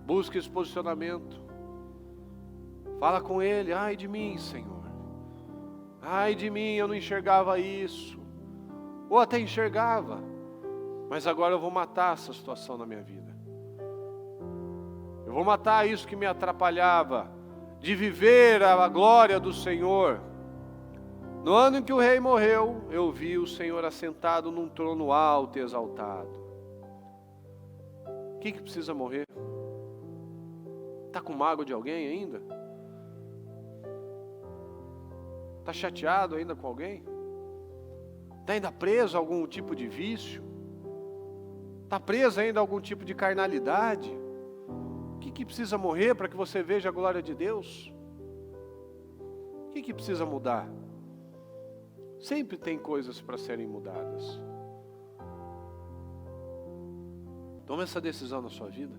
busque esse posicionamento. Fala com Ele. Ai de mim, Senhor. Ai de mim, eu não enxergava isso. Ou até enxergava, mas agora eu vou matar essa situação na minha vida. Eu vou matar isso que me atrapalhava de viver a glória do Senhor. No ano em que o rei morreu, eu vi o Senhor assentado num trono alto e exaltado. O que precisa morrer? Está com mágoa de alguém ainda? Está chateado ainda com alguém? Está ainda preso a algum tipo de vício? Está preso ainda a algum tipo de carnalidade? O que precisa morrer para que você veja a glória de Deus? O que precisa mudar? Sempre tem coisas para serem mudadas. Tome essa decisão na sua vida.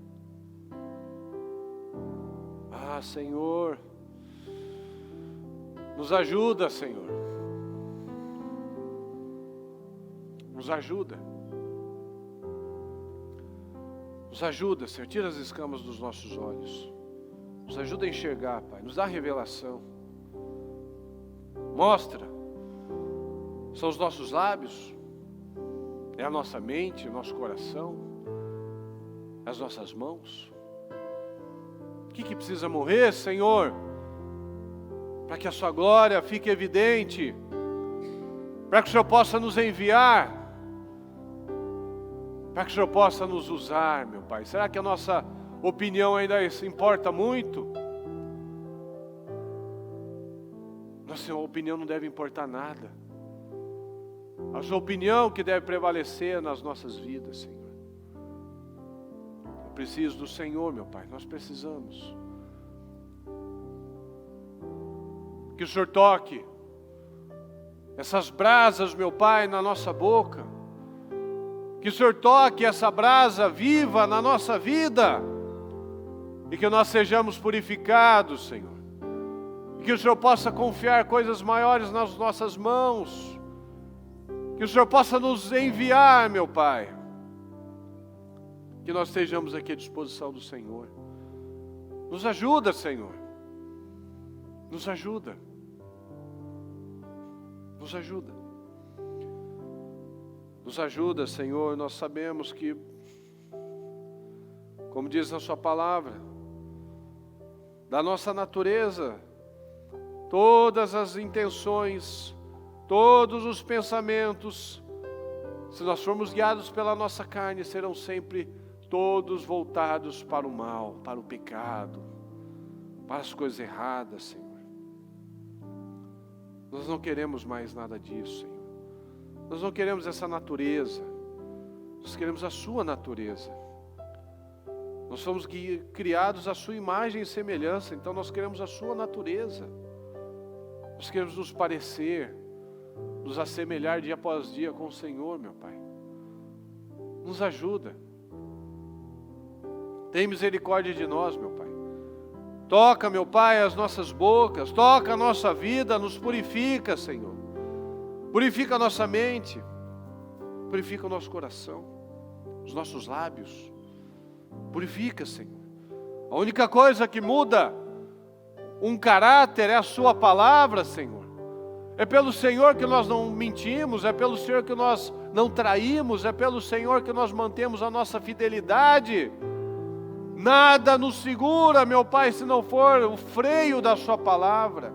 Ah, Senhor, Nos ajuda, Senhor. Nos ajuda. Nos ajuda, Senhor. Tira as escamas dos nossos olhos. Nos ajuda a enxergar, Pai. Nos dá revelação. Mostra. São os nossos lábios. É a nossa mente, o nosso coração. As nossas mãos. O que precisa morrer, Senhor? Para que a sua glória fique evidente. Para que o Senhor possa nos enviar. Para que o Senhor possa nos usar, meu Pai. Será que a nossa opinião ainda importa muito? Nossa opinião não deve importar nada. A sua opinião que deve prevalecer nas nossas vidas, Senhor. Eu preciso do Senhor, meu Pai. Nós precisamos. Que o Senhor toque essas brasas, meu Pai, na nossa boca. Que o Senhor toque essa brasa viva na nossa vida. E que nós sejamos purificados, Senhor. E que o Senhor possa confiar coisas maiores nas nossas mãos. Que o Senhor possa nos enviar, meu Pai. Que nós estejamos aqui à disposição do Senhor. Nos ajuda, Senhor. Nos ajuda. Nos ajuda. Nos ajuda, Senhor. Nós sabemos que, como diz na sua palavra, da nossa natureza, todas as intenções, todos os pensamentos, se nós formos guiados pela nossa carne, serão sempre todos voltados para o mal, para o pecado, para as coisas erradas, Senhor. Nós não queremos mais nada disso, Senhor. Nós não queremos essa natureza. Nós queremos a sua natureza. Nós somos criados à sua imagem e semelhança, então nós queremos a sua natureza. Nós queremos nos parecer, nos assemelhar dia após dia com o Senhor, meu Pai. Nos ajuda. Tem misericórdia de nós, meu Pai. Toca, meu Pai, as nossas bocas, toca a nossa vida, nos purifica, Senhor. Purifica a nossa mente, purifica o nosso coração, os nossos lábios. Purifica, Senhor. A única coisa que muda um caráter é a sua palavra, Senhor. É pelo Senhor que nós não mentimos, é pelo Senhor que nós não traímos, é pelo Senhor que nós mantemos a nossa fidelidade. Nada nos segura, meu Pai, se não for o freio da sua palavra.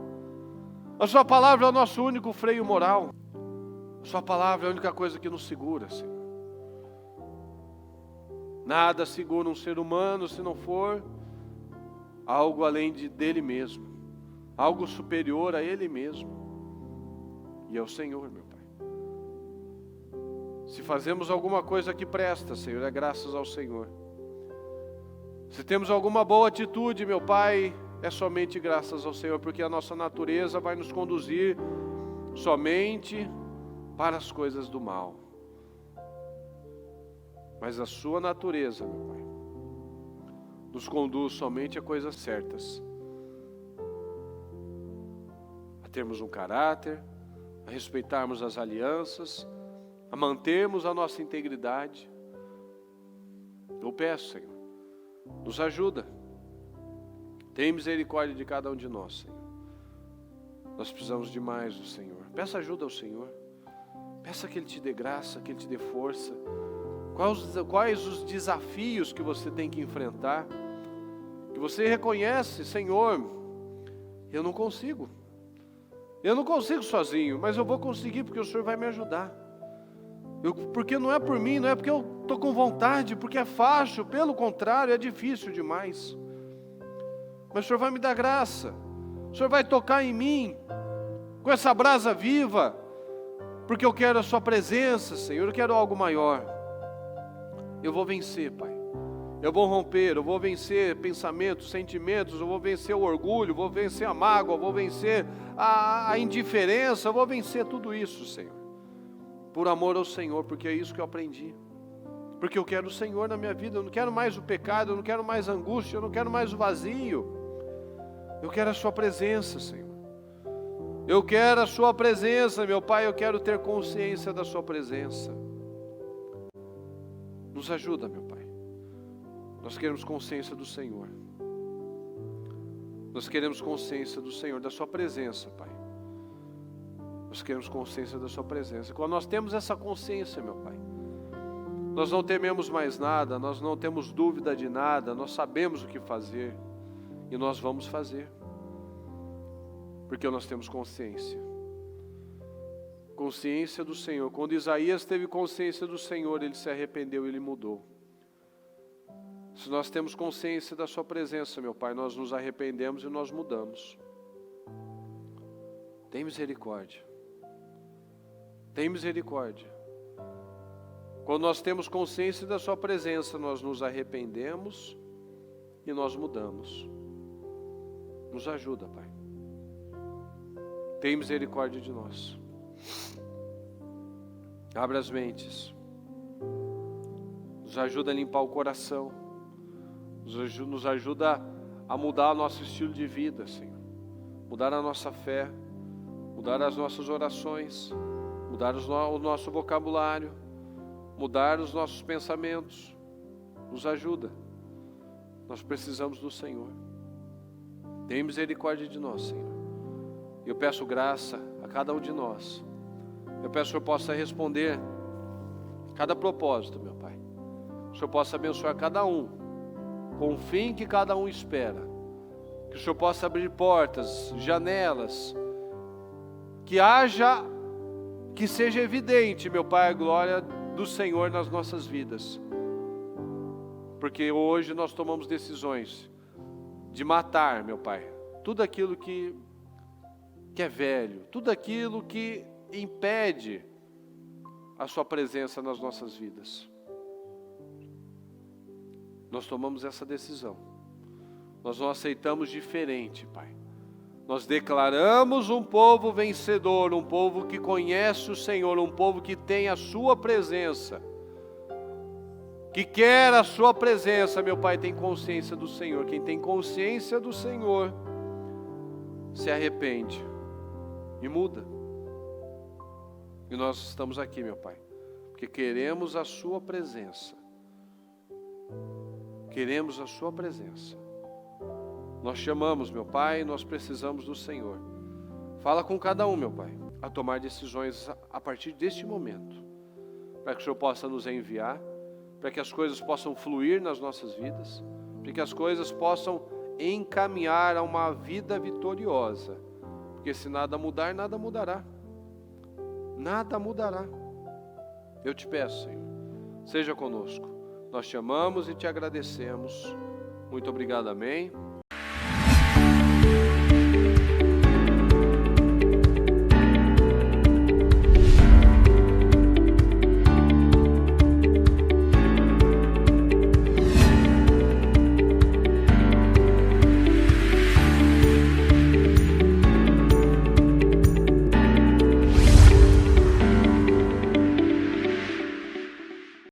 A sua palavra é o nosso único freio moral. A sua palavra é a única coisa que nos segura, Senhor. Nada segura um ser humano se não for algo além dele mesmo. Algo superior a ele mesmo. E é o Senhor, meu Pai. Se fazemos alguma coisa que presta, Senhor, é graças ao Senhor. Se temos alguma boa atitude, meu Pai, é somente graças ao Senhor, porque a nossa natureza vai nos conduzir somente para as coisas do mal. Mas a sua natureza, meu Pai, nos conduz somente a coisas certas. A termos um caráter, a respeitarmos as alianças, a mantermos a nossa integridade. Eu peço, Senhor, nos ajuda. Tem misericórdia de cada um de nós, Senhor. Nós precisamos de mais do Senhor. Peça ajuda ao Senhor. Peça que Ele te dê graça, que Ele te dê força. Quais os desafios que você tem que enfrentar? Que você reconhece, Senhor, eu não consigo. Eu não consigo sozinho, mas eu vou conseguir porque o Senhor vai me ajudar. Porque não é por mim, não é porque eu estou com vontade, porque é fácil, pelo contrário, é difícil demais. Mas o Senhor vai me dar graça, o Senhor vai tocar em mim, com essa brasa viva, porque eu quero a sua presença, Senhor, eu quero algo maior. Eu vou vencer, Pai. Eu vou romper, eu vou vencer pensamentos, sentimentos, eu vou vencer o orgulho, eu vou vencer a mágoa, eu vou vencer a indiferença, eu vou vencer tudo isso, Senhor. Por amor ao Senhor, porque é isso que eu aprendi. Porque eu quero o Senhor na minha vida, eu não quero mais o pecado, eu não quero mais a angústia, eu não quero mais o vazio. Eu quero a sua presença, Senhor. Eu quero a sua presença, meu Pai, eu quero ter consciência da sua presença. Nos ajuda, meu Pai. Nós queremos consciência do Senhor. Nós queremos consciência do Senhor, da sua presença, Pai. Nós queremos consciência da sua presença. Quando nós temos essa consciência, meu Pai, nós não tememos mais nada, nós não temos dúvida de nada, nós sabemos o que fazer e nós vamos fazer. Porque nós temos consciência. Consciência do Senhor. Quando Isaías teve consciência do Senhor, ele se arrependeu e ele mudou. Se nós temos consciência da sua presença, meu Pai, nós nos arrependemos e nós mudamos. Tem misericórdia. Tem misericórdia. Quando nós temos consciência da sua presença, nós nos arrependemos e nós mudamos. Nos ajuda, Pai. Tem misericórdia de nós. Abra as mentes. Nos ajuda a limpar o coração. Nos ajuda a mudar o nosso estilo de vida, Senhor. Mudar a nossa fé. Mudar as nossas orações. Mudar o nosso vocabulário. Mudar os nossos pensamentos. Nos ajuda. Nós precisamos do Senhor. Tem misericórdia de nós, Senhor. Eu peço graça a cada um de nós. Eu peço que o Senhor possa responder cada propósito, meu Pai. Que o Senhor possa abençoar cada um, com o fim que cada um espera. Que o Senhor possa abrir portas, janelas, que seja evidente, meu Pai, a glória do Senhor nas nossas vidas. Porque hoje nós tomamos decisões de matar, meu Pai, tudo aquilo que é velho, tudo aquilo que impede a sua presença nas nossas vidas. Nós tomamos essa decisão. Nós não aceitamos diferente, Pai. Nós declaramos um povo vencedor, um povo que conhece o Senhor, um povo que tem a sua presença, que quer a sua presença, meu Pai, tem consciência do Senhor. Quem tem consciência do Senhor se arrepende e muda. E nós estamos aqui, meu Pai, porque queremos a sua presença. Queremos a sua presença. Nós chamamos, meu Pai, nós precisamos do Senhor. Fala com cada um, meu Pai, a tomar decisões a partir deste momento, para que o Senhor possa nos enviar, para que as coisas possam fluir nas nossas vidas, para que as coisas possam encaminhar a uma vida vitoriosa. Porque se nada mudar, nada mudará. Nada mudará. Eu te peço, Senhor, seja conosco. Nós te amamos e te agradecemos. Muito obrigado, amém.